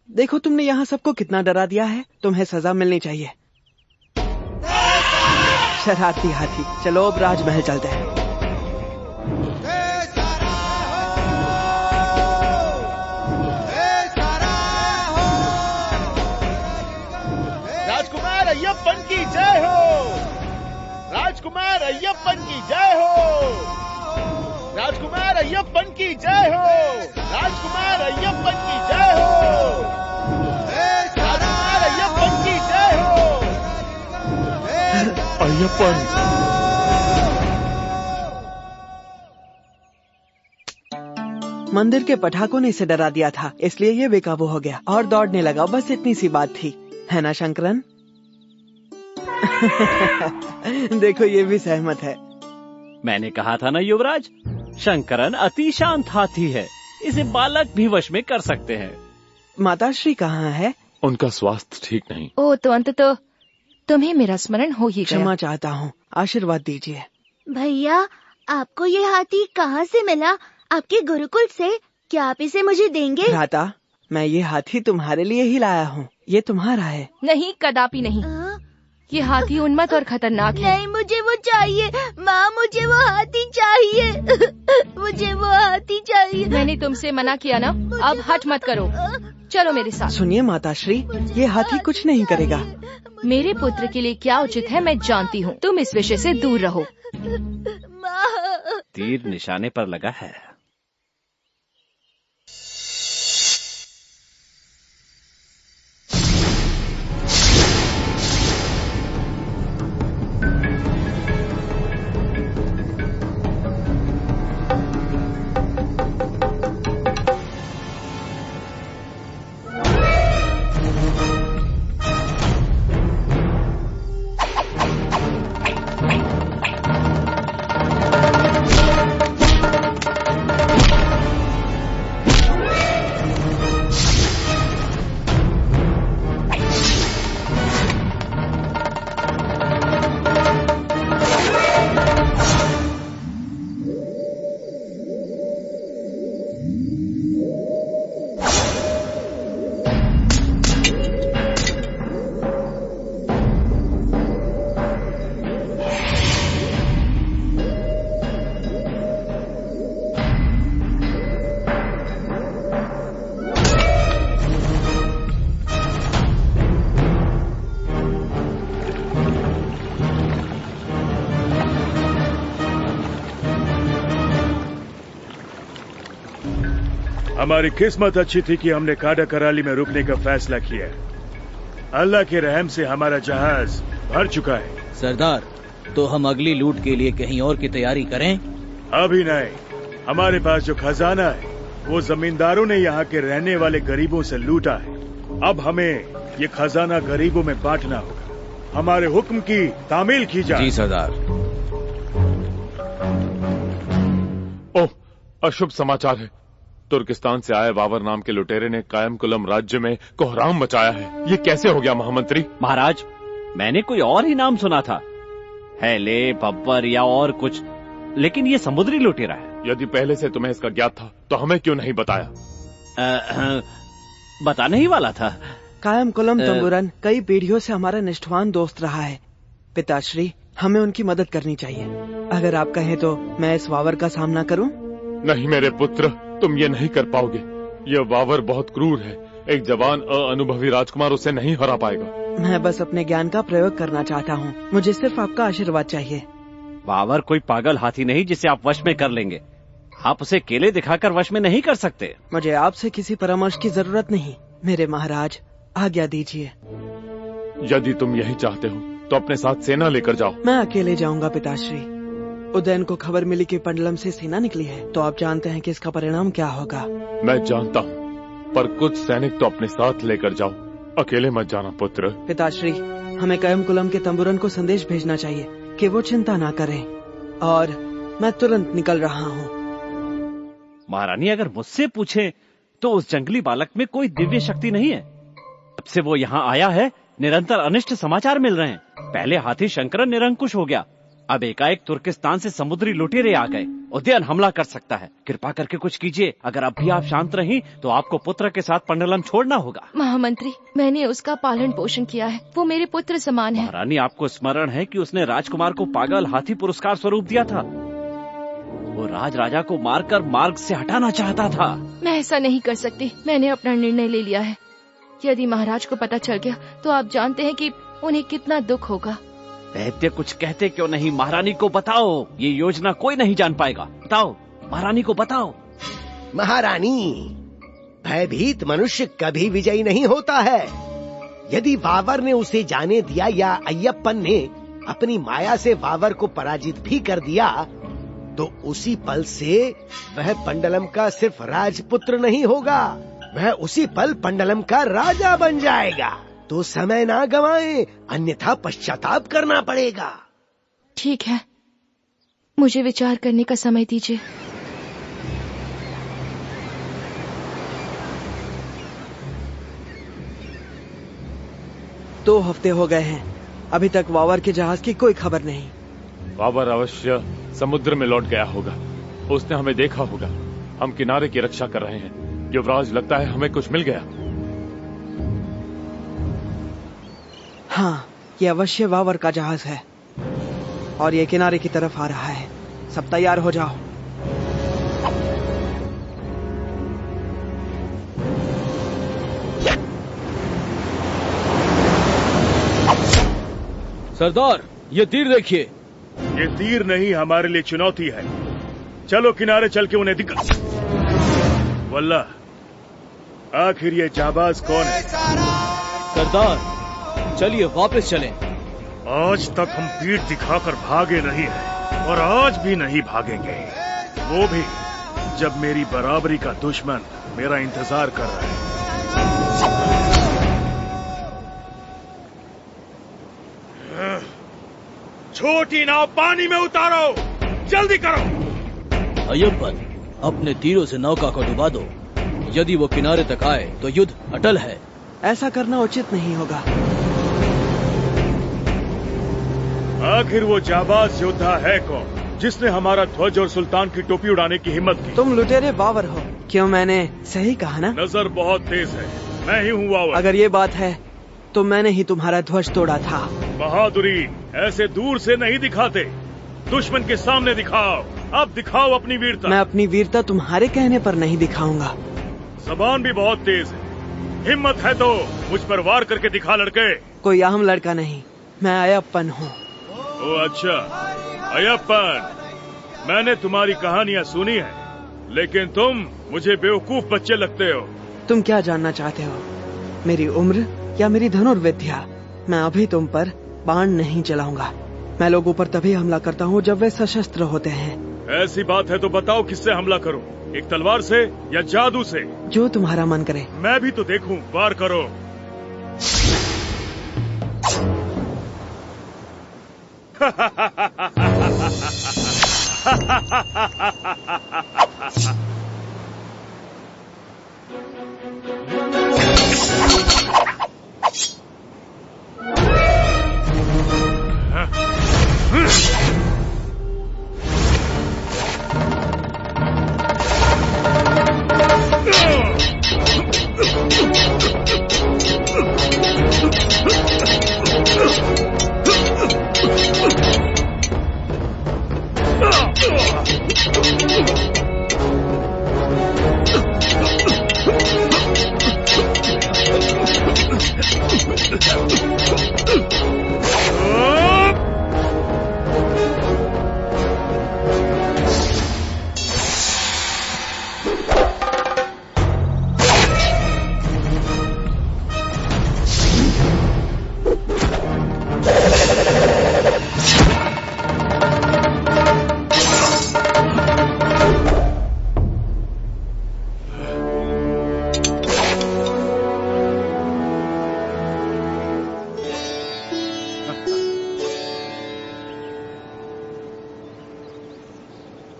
देखो, तुमने यहाँ सबको कितना डरा दिया है। तुम्हें सजा मिलनी चाहिए। शरारती हाथी, चलो अब राजमहल चलते हैं। राजकुमार अय्यप्पन की जय हो। राजकुमार अय्यप्पन की जय हो। राजकुमार अय्यप्पन की जय हो। राजकुमार अय्यप्पन की जय हो। राजकुमार अय्यप्पन की जय हो। अय्यप्पन। मंदिर के पटाखों ने इसे डरा दिया था, इसलिए ये बेकाबू हो गया और दौड़ने लगा। बस इतनी सी बात थी। है ना शंकरन? देखो ये भी सहमत है। मैंने कहा था ना युवराज, शंकरन अति शांत हाथी है, इसे बालक भी वश में कर सकते हैं। माताश्री कहाँ है? उनका स्वास्थ्य ठीक नहीं। ओ तो अंततः तुम्हें मेरा स्मरण हो ही गया। क्षमा चाहता हूँ, आशीर्वाद दीजिए। भैया, आपको ये हाथी कहाँ से मिला? आपके गुरुकुल से? क्या आप इसे मुझे देंगे? भ्राता, मैं ये हाथी तुम्हारे लिए ही लाया हूँ। ये तुम्हारा है। नहीं, कदापि नहीं। ये हाथी उन्मत्त और खतरनाक है। नहीं, मुझे वो चाहिए। माँ, मुझे वो हाथी चाहिए। मुझे वो हाथी चाहिए। मैंने तुमसे मना किया ना, अब हट मत करो। चलो मेरे साथ। सुनिए माताश्री, ये हाथी कुछ नहीं करेगा। मेरे पुत्र के लिए क्या उचित है मैं जानती हूँ। तुम इस विषय से दूर रहो। तीर निशाने पर लगा है। हमारी किस्मत अच्छी थी कि हमने काडा कराली में रुकने का फैसला किया। अल्लाह के रहम से हमारा जहाज भर चुका है। सरदार, तो हम अगली लूट के लिए कहीं और की तैयारी करें? अभी नहीं। हमारे पास जो खजाना है वो जमींदारों ने यहाँ के रहने वाले गरीबों से लूटा है। अब हमें ये खजाना गरीबों में बांटना होगा। हमारे हुक्म की तामील की जाए। जी सरदार। ओह, अशुभ समाचार है। तुर्किस्तान से आए वावर नाम के लुटेरे ने कायम कुलम राज्य में कोहराम मचाया है। ये कैसे हो गया महामंत्री? महाराज, मैंने कोई और ही नाम सुना था, हैले, बब्बर या और कुछ, लेकिन ये समुद्री लुटेरा है। यदि पहले से तुम्हें इसका ज्ञात था तो हमें क्यों नहीं बताया? बताने ही वाला था। कायम कुलम तंबुरन कई पीढ़ियों से हमारा निष्ठावान दोस्त रहा है। पिताश्री, हमें उनकी मदद करनी चाहिए। अगर आप कहें तो मैं इस वावर का सामना करूं? नहीं मेरे पुत्र, तुम ये नहीं कर पाओगे। यह वावर बहुत क्रूर है। एक जवान अनुभवी राजकुमार उसे नहीं हरा पाएगा। मैं बस अपने ज्ञान का प्रयोग करना चाहता हूँ। मुझे सिर्फ आपका आशीर्वाद चाहिए। वावर कोई पागल हाथी नहीं जिसे आप वश में कर लेंगे। आप उसे केले दिखाकर वश में नहीं कर सकते। मुझे आपसे किसी परामर्श की जरूरत नहीं। मेरे महाराज, आज्ञा दीजिए। यदि तुम यही चाहते हो तो अपने साथ सेना लेकर जाओ। मैं अकेले जाऊंगा पिताश्री। उदयन को खबर मिली कि पंडलम से सेना निकली है, तो आप जानते हैं कि इसका परिणाम क्या होगा। मैं जानता हूँ, पर कुछ सैनिक तो अपने साथ लेकर जाओ। अकेले मत जाना पुत्र। पिताश्री, हमें कायम कुलम के तंबुरन को संदेश भेजना चाहिए कि वो चिंता ना करें, और मैं तुरंत निकल रहा हूँ। महारानी, अगर मुझसे पूछे तो उस जंगली बालक में कोई दिव्य शक्ति नहीं है। तब से वो यहाँ आया है, निरंतर अनिष्ट समाचार मिल रहे हैं। पहले हाथी शंकरन निरंकुश हो गया, अब एकाएक तुर्किस्तान से समुद्री लुटेरे आ गए। उदयन हमला कर सकता है। कृपा करके कुछ कीजिए। अगर अब भी आप शांत रहीं तो आपको पुत्र के साथ पंडलम छोड़ना होगा। महामंत्री, मैंने उसका पालन पोषण किया है। वो मेरे पुत्र समान है। महारानी, आपको स्मरण है कि उसने राजकुमार को पागल हाथी पुरस्कार स्वरूप दिया था। वो राजा को मारकर मार्ग से हटाना चाहता था। मैं ऐसा नहीं कर सकती। मैंने अपना निर्णय ले लिया है। यदि महाराज को पता चल गया तो आप जानते हैं कि उन्हें कितना दुख होगा। दैत्य, कुछ कहते क्यों नहीं? महारानी को बताओ। ये योजना कोई नहीं जान पाएगा। बताओ, महारानी को बताओ। महारानी, भयभीत मनुष्य कभी विजयी नहीं होता है। यदि वावर ने उसे जाने दिया या अय्यप्पन ने अपनी माया से वावर को पराजित भी कर दिया, तो उसी पल से वह पंडलम का सिर्फ राजपुत्र नहीं होगा, वह उसी पल पंडलम का राजा बन जाएगा। तो समय ना गंवाएं, अन्यथा पश्चाताप करना पड़ेगा। ठीक है, मुझे विचार करने का समय दीजिए। दो हफ्ते हो गए हैं, अभी तक वावर के जहाज की कोई खबर नहीं। वावर अवश्य समुद्र में लौट गया होगा, उसने हमें देखा होगा। हम किनारे की रक्षा कर रहे हैं। युवराज, लगता है हमें कुछ मिल गया। हाँ, ये अवश्य वावर का जहाज है और ये किनारे की तरफ आ रहा है। सब तैयार हो जाओ। सरदार, ये तीर देखिए। ये तीर नहीं, हमारे लिए चुनौती है। चलो किनारे चल के उन्हें दिखा। वल्ला, आखिर ये जाबाज कौन है? सरदार, चलिए वापस चलें। आज तक हम पीठ दिखाकर भागे नहीं हैं और आज भी नहीं भागेंगे, वो भी जब मेरी बराबरी का दुश्मन मेरा इंतजार कर रहा है। छोटी नाव पानी में उतारो, जल्दी करो। अय्यप्पन, अपने तीरों से नौका को डुबा दो। यदि वो किनारे तक आए तो युद्ध अटल है। ऐसा करना उचित नहीं होगा। आखिर वो जाबाज योद्धा है कौन जिसने हमारा ध्वज और सुल्तान की टोपी उड़ाने की हिम्मत की? तुम लुटेरे वावर हो। क्यों, मैंने सही कहा ना? नजर बहुत तेज है, मैं ही हूँ वावर। अगर ये बात है तो मैंने ही तुम्हारा ध्वज तोड़ा था। बहादुरी ऐसे दूर से नहीं दिखाते, दुश्मन के सामने दिखाओ। अब दिखाओ अपनी वीरता। मैं अपनी वीरता तुम्हारे कहने पर नहीं दिखाऊंगा। जबान भी बहुत तेज है, हिम्मत है तो मुझ पर वार करके दिखा लड़के। कोई आम लड़का नहीं, मैं अय्यप्पन हूँ। ओ अच्छा, अय्यप्पन, मैंने तुम्हारी कहानियाँ सुनी है, लेकिन तुम मुझे बेवकूफ बच्चे लगते हो। तुम क्या जानना चाहते हो, मेरी उम्र या मेरी धनुर्विद्या? मैं अभी तुम पर बाण नहीं चलाऊंगा। मैं लोगों पर तभी हमला करता हूँ जब वे सशस्त्र होते हैं। ऐसी बात है तो बताओ किससे हमला करूं? एक तलवार से या जादू से? जो तुम्हारा मन करे। मैं भी तो देखूं, वार करो।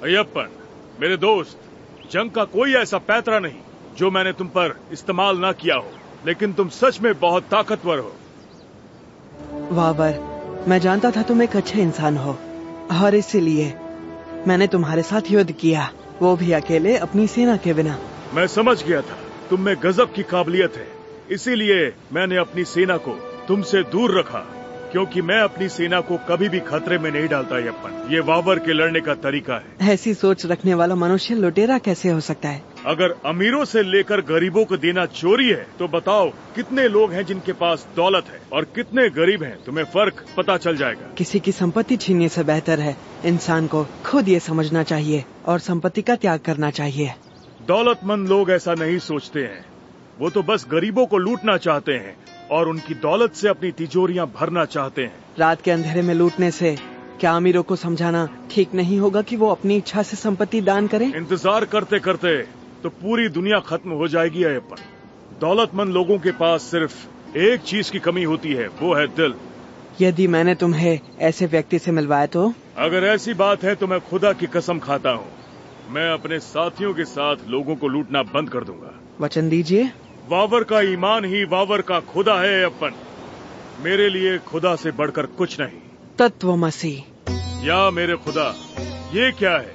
अय्यप्पन, मेरे दोस्त, जंग का कोई ऐसा पैतरा नहीं जो मैंने तुम पर इस्तेमाल ना किया हो, लेकिन तुम सच में बहुत ताकतवर हो। वावर, मैं जानता था तुम एक अच्छे इंसान हो और इसीलिए मैंने तुम्हारे साथ युद्ध किया, वो भी अकेले, अपनी सेना के बिना। मैं समझ गया था तुम में गजब की काबिलियत है, इसीलिए मैंने अपनी सेना को तुमसे दूर रखा, क्योंकि मैं अपनी सेना को कभी भी खतरे में नहीं डालता। अय्यप्पन, ये वावर के लड़ने का तरीका है। ऐसी सोच रखने वाला मनुष्य लुटेरा कैसे हो सकता है? अगर अमीरों से लेकर गरीबों को देना चोरी है तो बताओ कितने लोग हैं जिनके पास दौलत है और कितने गरीब हैं, तुम्हें फर्क पता चल जाएगा। किसी की संपत्ति छीनने से बेहतर है इंसान को खुद ये समझना चाहिए और संपत्ति का त्याग करना चाहिए। दौलतमंद लोग ऐसा नहीं सोचते हैं, वो तो बस गरीबों को लूटना चाहते हैं और उनकी दौलत से अपनी तिजोरियां भरना चाहते हैं। रात के अंधेरे में लूटने से क्या अमीरों को समझाना ठीक नहीं होगा कि वो अपनी इच्छा से संपत्ति दान करें? इंतजार करते करते तो पूरी दुनिया खत्म हो जाएगी अय्यप्पन। दौलतमंद लोगों के पास सिर्फ एक चीज की कमी होती है, वो है दिल। यदि मैंने तुम्हें ऐसे व्यक्ति से मिलवाया तो? अगर ऐसी बात है तो मैं खुदा की कसम खाता हूँ, मैं अपने साथियों के साथ लोगों को लूटना बंद कर दूंगा। वचन दीजिए। वावर का ईमान ही वावर का खुदा है अय्यप्पन। मेरे लिए खुदा से बढ़कर कुछ नहीं। तत्वमसी। या मेरे खुदा, ये क्या है?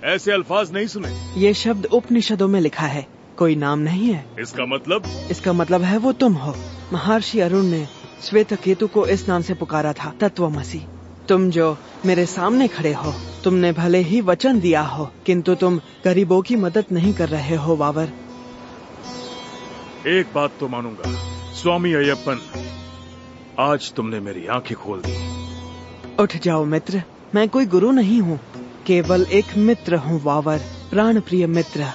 ऐसे अल्फाज नहीं सुने। ये शब्द उपनिषदों में लिखा है, कोई नाम नहीं है। इसका मतलब? इसका मतलब है वो तुम हो। महर्षि अरुण ने श्वेत केतु को इस नाम से पुकारा था, तत्वमसी। तुम जो मेरे सामने खड़े हो, तुमने भले ही वचन दिया हो, किंतु तुम गरीबों की मदद नहीं कर रहे हो वावर। एक बात तो मानूंगा, स्वामी अय्यप्पन, आज तुमने मेरी आंखें खोल दी। उठ जाओ मित्र, मैं कोई गुरु नहीं हूँ, केवल एक मित्र हूँ वावर, प्राण प्रिय मित्र।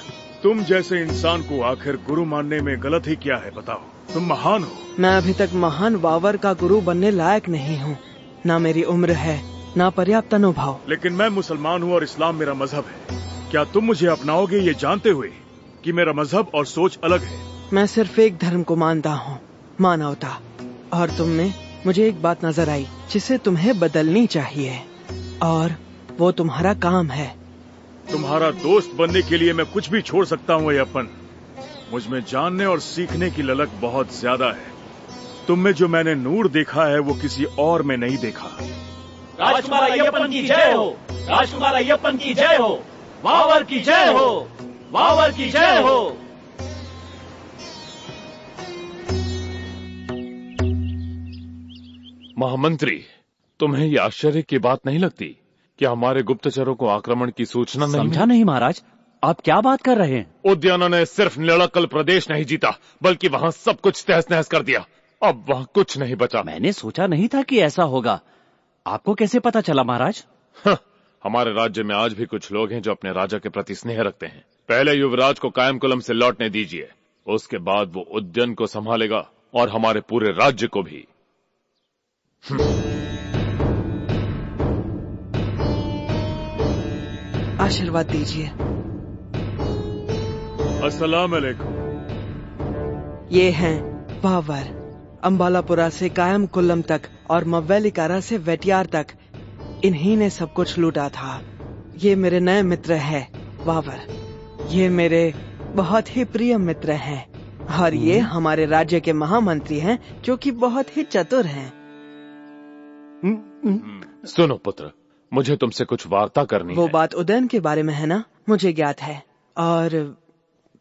तुम जैसे इंसान को आखिर गुरु मानने में गलत ही क्या है, बताओ? तुम महान हो। मैं अभी तक महान वावर का गुरु बनने लायक नहीं हूँ। ना मेरी उम्र है, ना पर्याप्त अनुभव। लेकिन मैं मुसलमान हूँ और इस्लाम मेरा मजहब है। क्या तुम मुझे अपनाओगे ये जानते हुए कि मेरा मजहब और सोच अलग है? मैं सिर्फ एक धर्म को मानता हूँ, मानवता। और तुम में मुझे एक बात नजर आई जिसे तुम्हें बदलनी चाहिए, और वो तुम्हारा काम है। तुम्हारा दोस्त बनने के लिए मैं कुछ भी छोड़ सकता हूँ अय्यप्पन। मुझ में जानने और सीखने की ललक बहुत ज्यादा है। तुम में जो मैंने नूर देखा है वो किसी और में नहीं देखा। राजकुमार अय्यप्पन की जय हो, राजकुमार अय्यप्पन की जय हो, वावर की जय हो, वावर की जय हो। महामंत्री, तुम्हें ये आश्चर्य की बात नहीं लगती कि हमारे गुप्तचरों को आक्रमण की सूचना नहीं? समझा नहीं महाराज, आप क्या बात कर रहे हैं? उद्याना ने सिर्फ निलक्कल प्रदेश नहीं जीता, बल्कि वहाँ सब कुछ तहस नहस कर दिया। अब वहाँ कुछ नहीं बचा। मैंने सोचा नहीं था कि ऐसा होगा। आपको कैसे पता चला महाराज? हमारे राज्य में आज भी कुछ लोग हैं जो अपने राजा के प्रति स्नेह रखते हैं। पहले युवराज को कायमकुलम से लौटने दीजिए, उसके बाद वो उद्यान को संभालेगा और हमारे पूरे राज्य को भी। आशीर्वाद दीजिए। अस्सलाम अलैकुम। ये हैं वावर, अंबालापुरा से कायमकुलम तक और मव्वेलिकारा से वेटियार तक, इन्हीं ने सब कुछ लूटा था। ये मेरे नए मित्र हैं वावर, ये मेरे बहुत ही प्रिय मित्र हैं, और ये हमारे राज्य के महामंत्री हैं जो कि बहुत ही चतुर हैं। सुनो पुत्र, मुझे तुमसे कुछ वार्ता करनी है। वो बात उदयन के बारे में है ना? मुझे ज्ञात है। और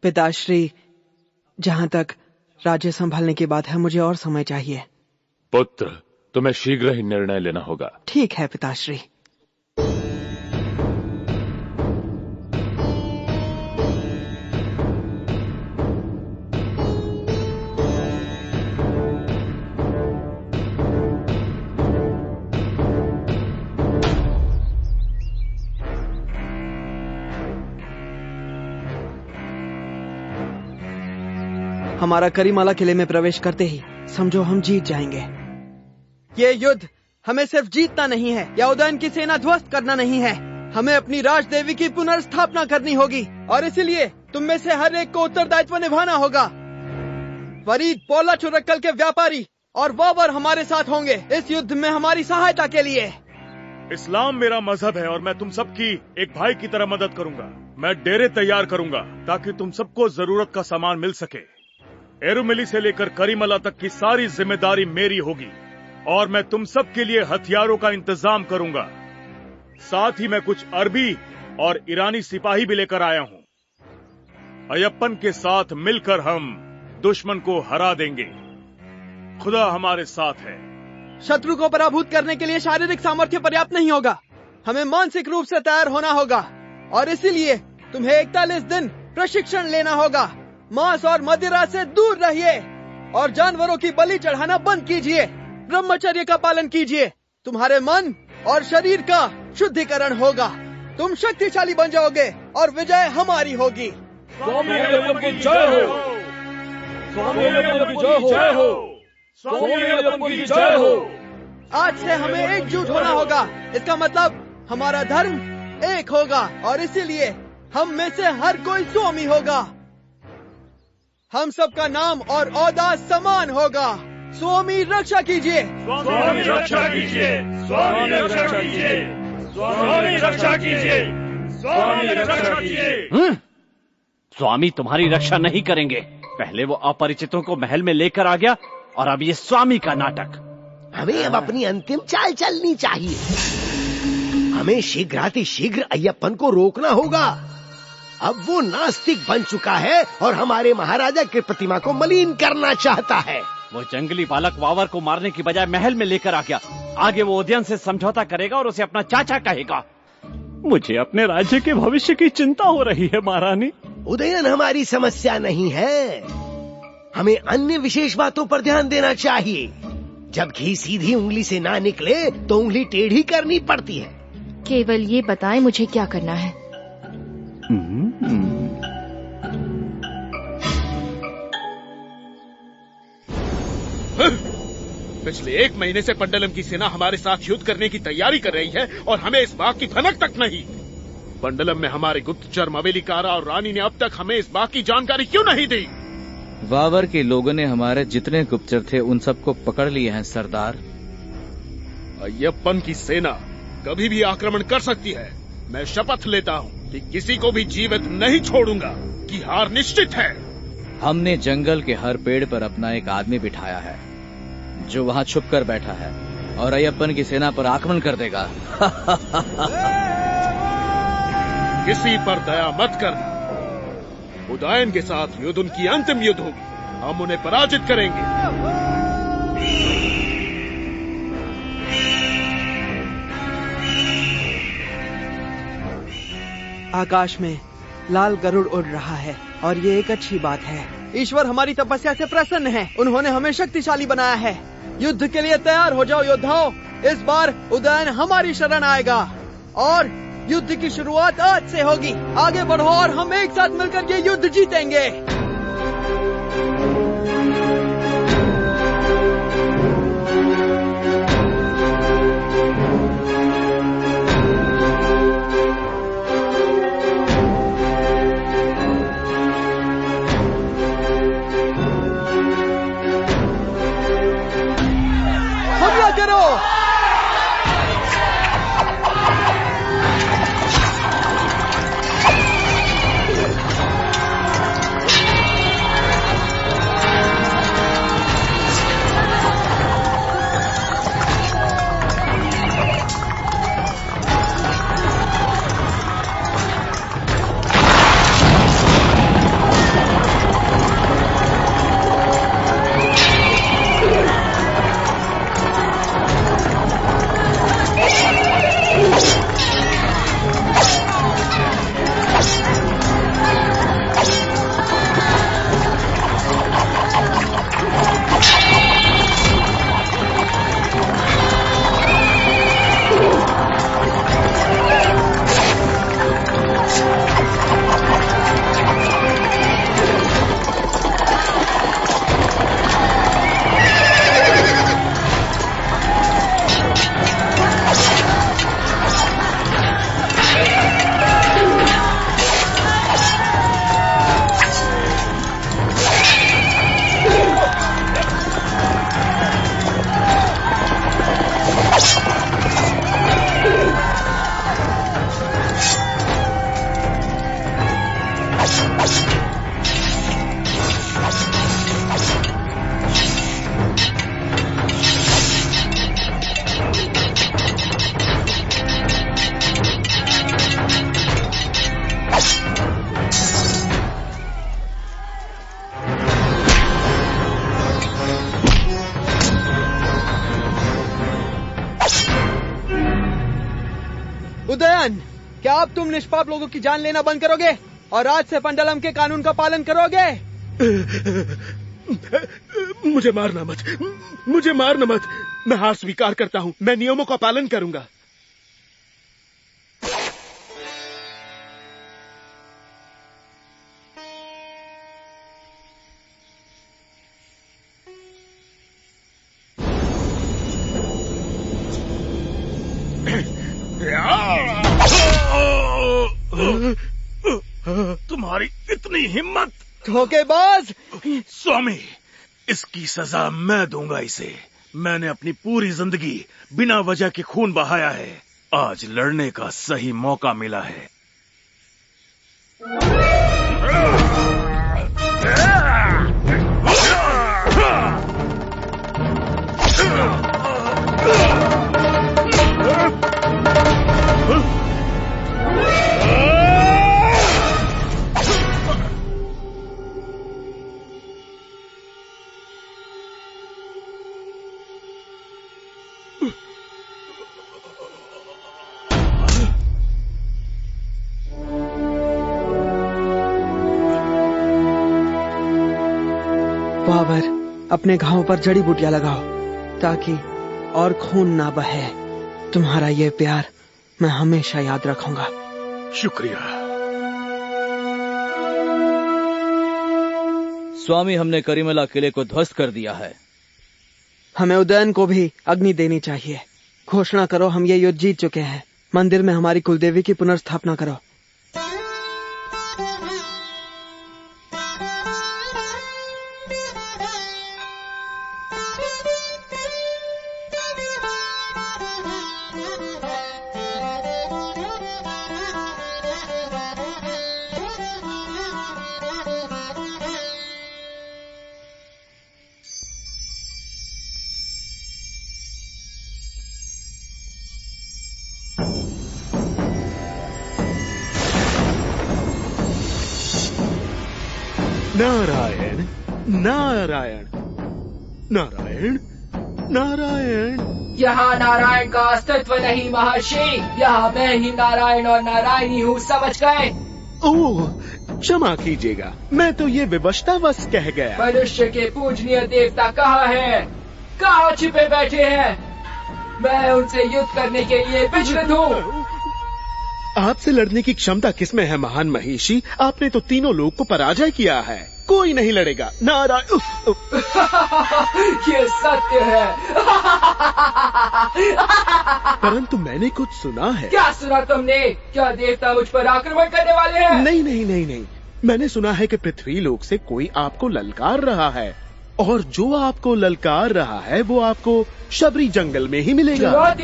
पिताश्री, जहाँ तक राज्य संभालने की बात है, मुझे और समय चाहिए। पुत्र, तुम्हें शीघ्र ही निर्णय लेना होगा। ठीक है पिताश्री। हमारा करीमाला किले में प्रवेश करते ही समझो हम जीत जाएंगे। ये युद्ध हमें सिर्फ जीतना नहीं है या उदयन की सेना ध्वस्त करना नहीं है, हमें अपनी राजदेवी की पुनर्स्थापना करनी होगी, और इसीलिए तुम में से हर एक को उत्तरदायित्व निभाना होगा। फरीद पोला चुरक्कल के व्यापारी और वावर हमारे साथ होंगे इस युद्ध में हमारी सहायता के लिए। इस्लाम मेरा मजहब है और मैं तुम सबकी एक भाई की तरह मदद करूंगा। मैं डेरे तैयार करूंगा ताकि तुम सबको जरूरत का सामान मिल सके। एरुमिली से लेकर करीमला तक की सारी जिम्मेदारी मेरी होगी और मैं तुम सब के लिए हथियारों का इंतजाम करूंगा। साथ ही मैं कुछ अरबी और ईरानी सिपाही भी लेकर आया हूं। अय्यप्पन के साथ मिलकर हम दुश्मन को हरा देंगे। खुदा हमारे साथ है। शत्रु को पराभूत करने के लिए शारीरिक सामर्थ्य पर्याप्त नहीं होगा, हमें मानसिक रूप से तैयार होना होगा, और इसीलिए तुम्हें 41 दिन प्रशिक्षण लेना होगा। मांस और मदिरा से दूर रहिए और जानवरों की बलि चढ़ाना बंद कीजिए। ब्रह्मचर्य का पालन कीजिए। तुम्हारे मन और शरीर का शुद्धिकरण होगा। तुम शक्तिशाली बन जाओगे और विजय हमारी होगी। स्वामी अय्यप्पन की जय हो, स्वामी अय्यप्पन की जय हो, स्वामी अय्यप्पन की जय हो। आज से हमें एकजुट होना होगा। इसका मतलब हमारा धर्म एक होगा और इसीलिए हम में से हर कोई स्वामी होगा। हम सबका नाम और औहदा समान होगा। स्वामी रक्षा कीजिए, स्वामी रक्षा कीजिए, स्वामी रक्षा कीजिए, स्वामी रक्षा कीजिए, स्वामी रक्षा कीजिए। स्वामी तुम्हारी रक्षा नहीं करेंगे। पहले वो अपरिचितों को महल में लेकर आ गया और अब ये स्वामी का नाटक। हमें अब अपनी अंतिम चाल चलनी चाहिए। हमें शीघ्रातिशीघ्र अय्यप्पन को रोकना होगा। अब वो नास्तिक बन चुका है और हमारे महाराजा की प्रतिमा को मलिन करना चाहता है। वो जंगली बालक वावर को मारने की बजाय महल में लेकर आ गया। आगे वो उदयन से समझौता करेगा और उसे अपना चाचा कहेगा। मुझे अपने राज्य के भविष्य की चिंता हो रही है महारानी। उदयन हमारी समस्या नहीं है, हमें अन्य विशेष बातों पर ध्यान देना चाहिए। जब घी सीधी उंगली से ना निकले तो उंगली टेढ़ी करनी पड़ती है। केवल ये बताएं मुझे क्या करना है। पिछले 1 महीने से पंडलम की सेना हमारे साथ युद्ध करने की तैयारी कर रही है और हमें इस बात की भनक तक नहीं। पंडलम में हमारे गुप्तचर मवेलिकारा और रानी ने अब तक हमें इस बात की जानकारी क्यों नहीं दी? वावर के लोगों ने हमारे जितने गुप्तचर थे उन सबको पकड़ लिए हैं सरदार। अय्यप्पन की सेना कभी भी आक्रमण कर सकती है। मैं शपथ लेता हूँ कि किसी को भी जीवित नहीं छोड़ूंगा, कि हार निश्चित है। हमने जंगल के हर पेड़ पर अपना एक आदमी बिठाया है जो वहाँ छुप कर बैठा है और अय्यप्पन की सेना पर आक्रमण कर देगा। किसी पर दया मत करना। उदयन के साथ युद्ध उनकी अंतिम युद्ध होगी। हम उन्हें पराजित करेंगे। आकाश में लाल गरुड़ उड़ रहा है और ये एक अच्छी बात है। ईश्वर हमारी तपस्या से प्रसन्न है। उन्होंने हमें शक्तिशाली बनाया है। युद्ध के लिए तैयार हो जाओ योद्धाओं। इस बार उदयन हमारी शरण आएगा और युद्ध की शुरुआत आज से होगी। आगे बढ़ो और हम एक साथ मिलकर ये युद्ध जीतेंगे। हमला करो। उदयन, क्या अब तुम निष्पाप लोगों की जान लेना बंद करोगे और आज से पंडलम के कानून का पालन करोगे? मुझे मारना मत, मुझे मारना मत। मैं हार स्वीकार करता हूँ। मैं नियमों का पालन करूंगा। तुम्हारी इतनी हिम्मत! धोखेबाज! स्वामी, इसकी सजा मैं दूंगा इसे। मैंने अपनी पूरी जिंदगी बिना वजह के खून बहाया है। आज लड़ने का सही मौका मिला है। बाबर, अपने घावों पर जड़ी बूटियां लगाओ ताकि और खून ना बहे। तुम्हारा ये प्यार मैं हमेशा याद रखूंगा। शुक्रिया। स्वामी, हमने करीमला किले को ध्वस्त कर दिया है। हमें उदयन को भी अग्नि देनी चाहिए। घोषणा करो हम ये युद्ध जीत चुके हैं। मंदिर में हमारी कुलदेवी की पुनर्स्थापना करो। नारायण नारायण नारायण नारायण। यहाँ नारायण का अस्तित्व नहीं महर्षि। यहाँ मैं ही नारायण और नारायणी हूँ, समझ गए? ओह, क्षमा कीजिएगा, मैं तो ये विवशतावश कह गया। मनुष्य के पूजनीय देवता कहाँ हैं? कहाँ छिपे बैठे हैं? मैं उनसे युद्ध करने के लिए विचलित हूँ। आपसे लड़ने की क्षमता किसमें है महान महिषी? आपने तो तीनों लोग को पराजय किया है। कोई नहीं लड़ेगा। नारायण। ये सत्य है। परंतु मैंने कुछ सुना है। क्या सुना तुमने? क्या देवता मुझ पर आक्रमण करने वाले हैं? नहीं नहीं नहीं नहीं, मैंने सुना है कि पृथ्वी लोक से कोई आपको ललकार रहा है, और जो आपको ललकार रहा है वो आपको शबरी जंगल में ही मिलेगा।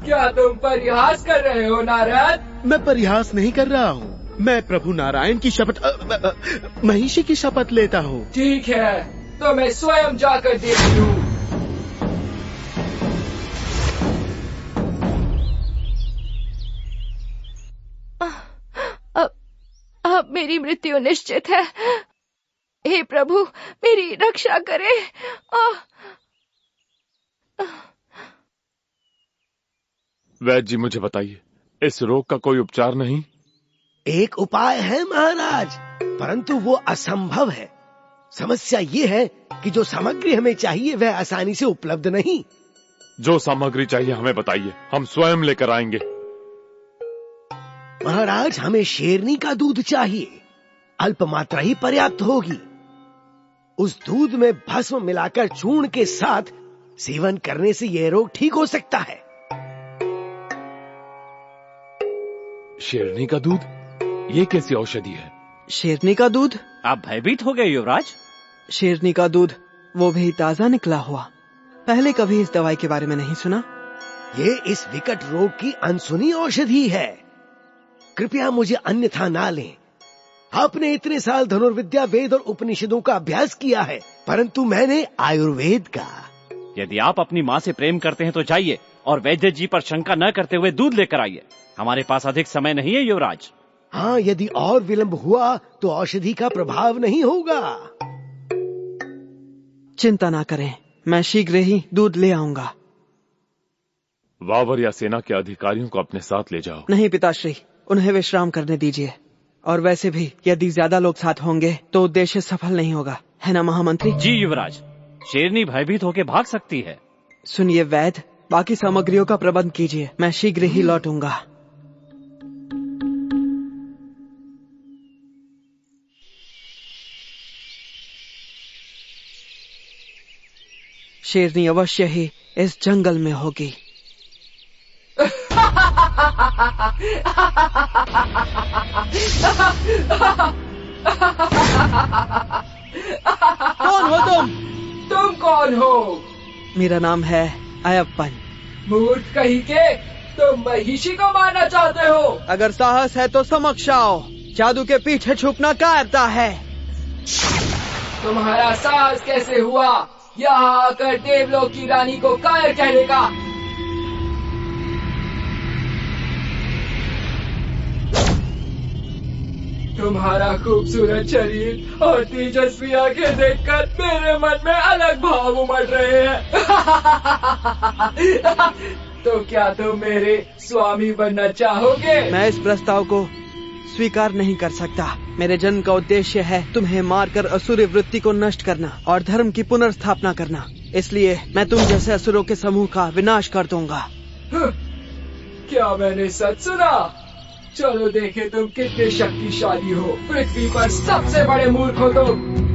क्या तुम परिहास कर रहे हो नारद? मैं परिहास नहीं कर रहा हूँ। मैं प्रभु नारायण की शपथ महिषी की शपथ लेता हूँ। ठीक है, तो मैं स्वयं जाकर देखती हूँ। अब मेरी मृत्यु निश्चित है। हे प्रभु, मेरी रक्षा करें। वैद्य जी, मुझे बताइए, इस रोग का कोई उपचार नहीं? एक उपाय है महाराज, परंतु वो असंभव है। समस्या ये है कि जो सामग्री हमें चाहिए वह आसानी से उपलब्ध नहीं। जो सामग्री चाहिए हमें बताइए, हम स्वयं लेकर आएंगे। महाराज, हमें शेरनी का दूध चाहिए। अल्प मात्रा ही पर्याप्त होगी। उस दूध में भस्म मिलाकर चूर्ण के साथ सेवन करने से यह रोग ठीक हो सकता है। शेरनी का दूध? ये कैसी औषधि है? शेरनी का दूध? आप भयभीत हो गए युवराज। शेरनी का दूध, वो भी ताजा निकला हुआ। पहले कभी इस दवाई के बारे में नहीं सुना। ये इस विकट रोग की अनसुनी औषधि है। कृपया मुझे अन्यथा ना लें। आपने इतने साल धनुर्विद्या, वेद और उपनिषदों का अभ्यास किया है, परंतु मैंने आयुर्वेद का। यदि आप अपनी माँ से प्रेम करते हैं तो जाइए और वैद्य जी पर शंका न करते हुए दूध लेकर आइए। हमारे पास अधिक समय नहीं है युवराज। हाँ, यदि और विलंब हुआ तो औषधि का प्रभाव नहीं होगा। चिंता ना करें, मैं शीघ्र ही दूध ले आऊंगा। वावर या सेना के अधिकारियों को अपने साथ ले जाओ। नहीं पिताश्री, उन्हें विश्राम करने दीजिए। और वैसे भी यदि ज्यादा लोग साथ होंगे तो उद्देश्य सफल नहीं होगा, है ना महामंत्री? जी युवराज, शेरनी भयभीत होकर भाग सकती है। सुनिए वैद्य, बाकी सामग्रियों का प्रबंध कीजिए, मैं शीघ्र ही लौटूंगा। शेरनी अवश्य ही इस जंगल में होगी। कौन हो तुम? तुम कौन हो? मेरा नाम है अयप्पन। मूर्ख कहीं के, तुम महिषी को मारना चाहते हो? अगर साहस है तो समक्ष आओ। जादू के पीछे छुपना कायरता है। तुम्हारा साहस कैसे हुआ यहाँ आकर देवलोक की रानी को कायर कहने का? तुम्हारा खूबसूरत शरीर और तेजस्वी आंखें देखकर मेरे मन में अलग भाव उमड़ रहे हैं। तो क्या तुम मेरे स्वामी बनना चाहोगे? मैं इस प्रस्ताव को स्वीकार नहीं कर सकता। मेरे जन्म का उद्देश्य है तुम्हें मारकर असुर वृत्ति को नष्ट करना और धर्म की पुनर्स्थापना करना। इसलिए मैं तुम जैसे असुरों के समूह का विनाश कर दूंगा। क्या मैंने सच सुना? चलो देखे तुम कितने शक्तिशाली हो। पृथ्वी पर सबसे बड़े मूर्ख हो तुम।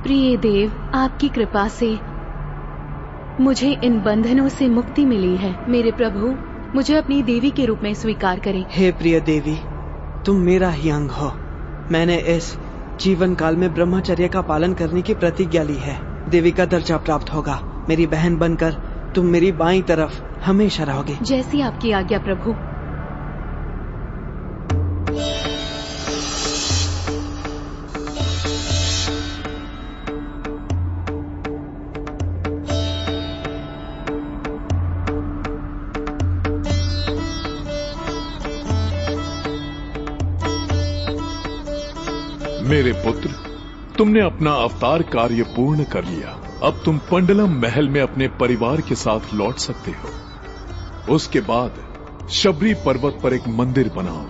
प्रिय देव, आपकी कृपा से मुझे इन बंधनों से मुक्ति मिली है। मेरे प्रभु, मुझे अपनी देवी के रूप में स्वीकार करें। हे प्रिय देवी, तुम मेरा ही अंग हो। मैंने इस जीवन काल में ब्रह्मचर्य का पालन करने की प्रतिज्ञा ली है। देवी का दर्जा प्राप्त होगा। मेरी बहन बनकर तुम मेरी बाईं तरफ हमेशा रहोगे। जैसी आपकी आज्ञा प्रभु। मेरे पुत्र, तुमने अपना अवतार कार्य पूर्ण कर लिया। अब तुम पंडलम महल में अपने परिवार के साथ लौट सकते हो। उसके बाद शबरी पर्वत पर एक मंदिर बनाओ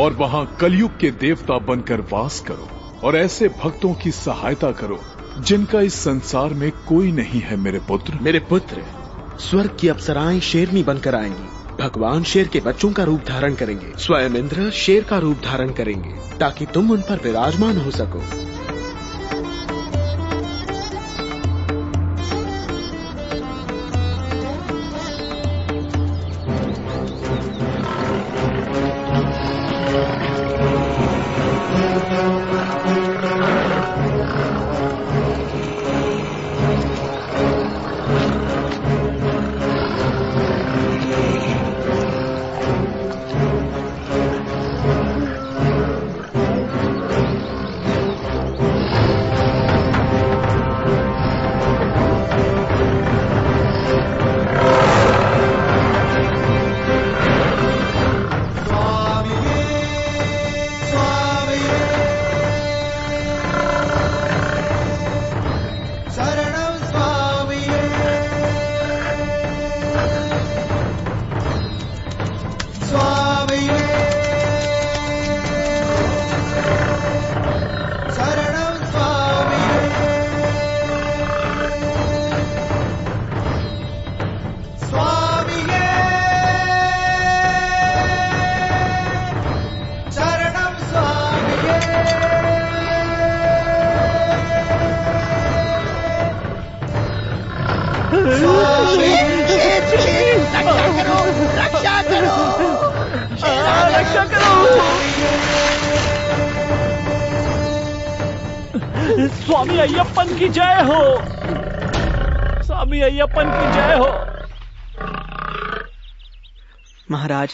और वहां कलयुग के देवता बनकर वास करो और ऐसे भक्तों की सहायता करो जिनका इस संसार में कोई नहीं है। मेरे पुत्र, स्वर्ग की अप्सराएं शेरनी बनकर आएंगी। भगवान शेर के बच्चों का रूप धारण करेंगे। स्वयं इंद्र शेर का रूप धारण करेंगे ताकि तुम उन पर विराजमान हो सको। रक्षा करो, रक्षा करो। स्वामी अय्यप्पन की जय हो, स्वामी अय्यप्पन की जय हो। महाराज,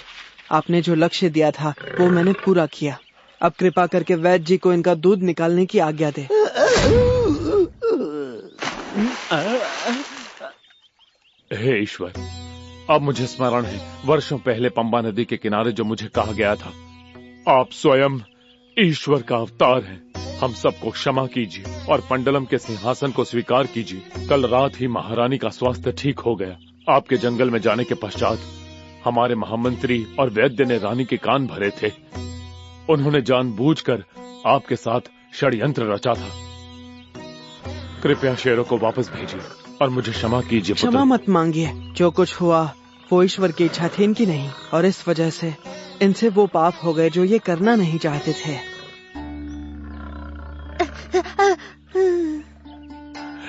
आपने जो लक्ष्य दिया था वो मैंने पूरा किया। अब कृपा करके वैद्य जी को इनका दूध निकालने की आज्ञा दे। हे ईश्वर, अब मुझे स्मरण है वर्षों पहले पंबा नदी के किनारे जो मुझे कहा गया था, आप स्वयं ईश्वर का अवतार हैं। हम सबको क्षमा कीजिए और पंडलम के सिंहासन को स्वीकार कीजिए। कल रात ही महारानी का स्वास्थ्य ठीक हो गया। आपके जंगल में जाने के पश्चात हमारे महामंत्री और वैद्य ने रानी के कान भरे थे। उन्होंने जानबूझकर आपके साथ षड्यंत्र रचा था। कृपया शेरों को वापस भेजिए और मुझे क्षमा कीजिए। क्षमा मत मांगिए, जो कुछ हुआ वो ईश्वर की इच्छा थी इनकी नहीं, और इस वजह से इनसे वो पाप हो गए जो ये करना नहीं चाहते थे।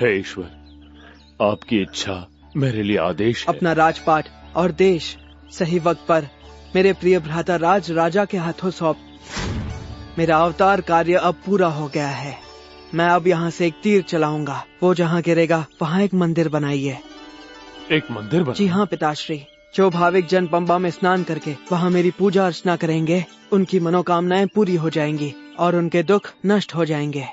हे ईश्वर, आपकी इच्छा मेरे लिए आदेश है। अपना राजपाट और देश सही वक्त पर मेरे प्रिय भ्राता राज राजा के हाथों सौंप। मेरा अवतार कार्य अब पूरा हो गया है। मैं अब यहाँ से एक तीर चलाऊंगा, वो जहाँ गिरेगा वहाँ एक मंदिर बनाइए। एक मंदिर जी हाँ पिताश्री, जो भाविक जन पंबा में स्नान करके वहाँ मेरी पूजा अर्चना करेंगे, उनकी मनोकामनाएं पूरी हो जाएंगी और उनके दुख नष्ट हो जाएंगे।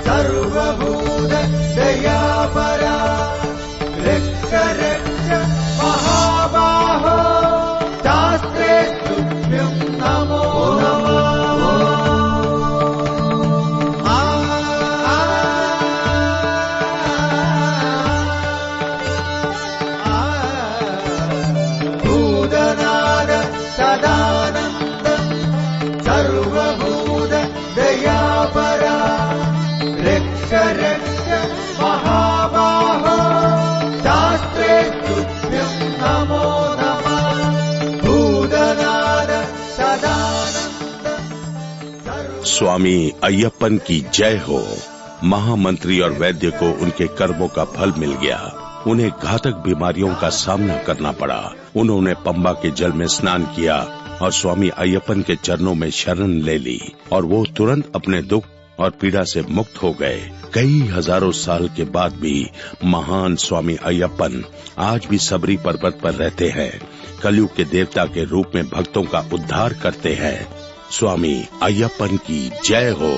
सर्वभूत दयापरा रक्ष महाबाहो शास्त्रे तुभ्यं नमो नमः। भूतनाद सदानंद सर्वभूत दयापरा रक्ष महाबाहो शास्त्रे तुभ्यं नमो नमः। भूतनाद सदानंद। स्वामी अय्यप्पन की जय हो। महामंत्री और वैद्य को उनके कर्मों का फल मिल गया। उन्हें घातक बीमारियों का सामना करना पड़ा। उन्होंने पंबा के जल में स्नान किया और स्वामी अय्यप्पन के चरणों में शरण ले ली और वो तुरंत अपने दुख और पीड़ा से मुक्त हो गए। कई हजारों साल के बाद भी महान स्वामी अय्यप्पन आज भी सबरी पर्वत पर रहते हैं। कलयुग के देवता के रूप में भक्तों का उद्धार करते हैं। स्वामी अय्यप्पन की जय हो।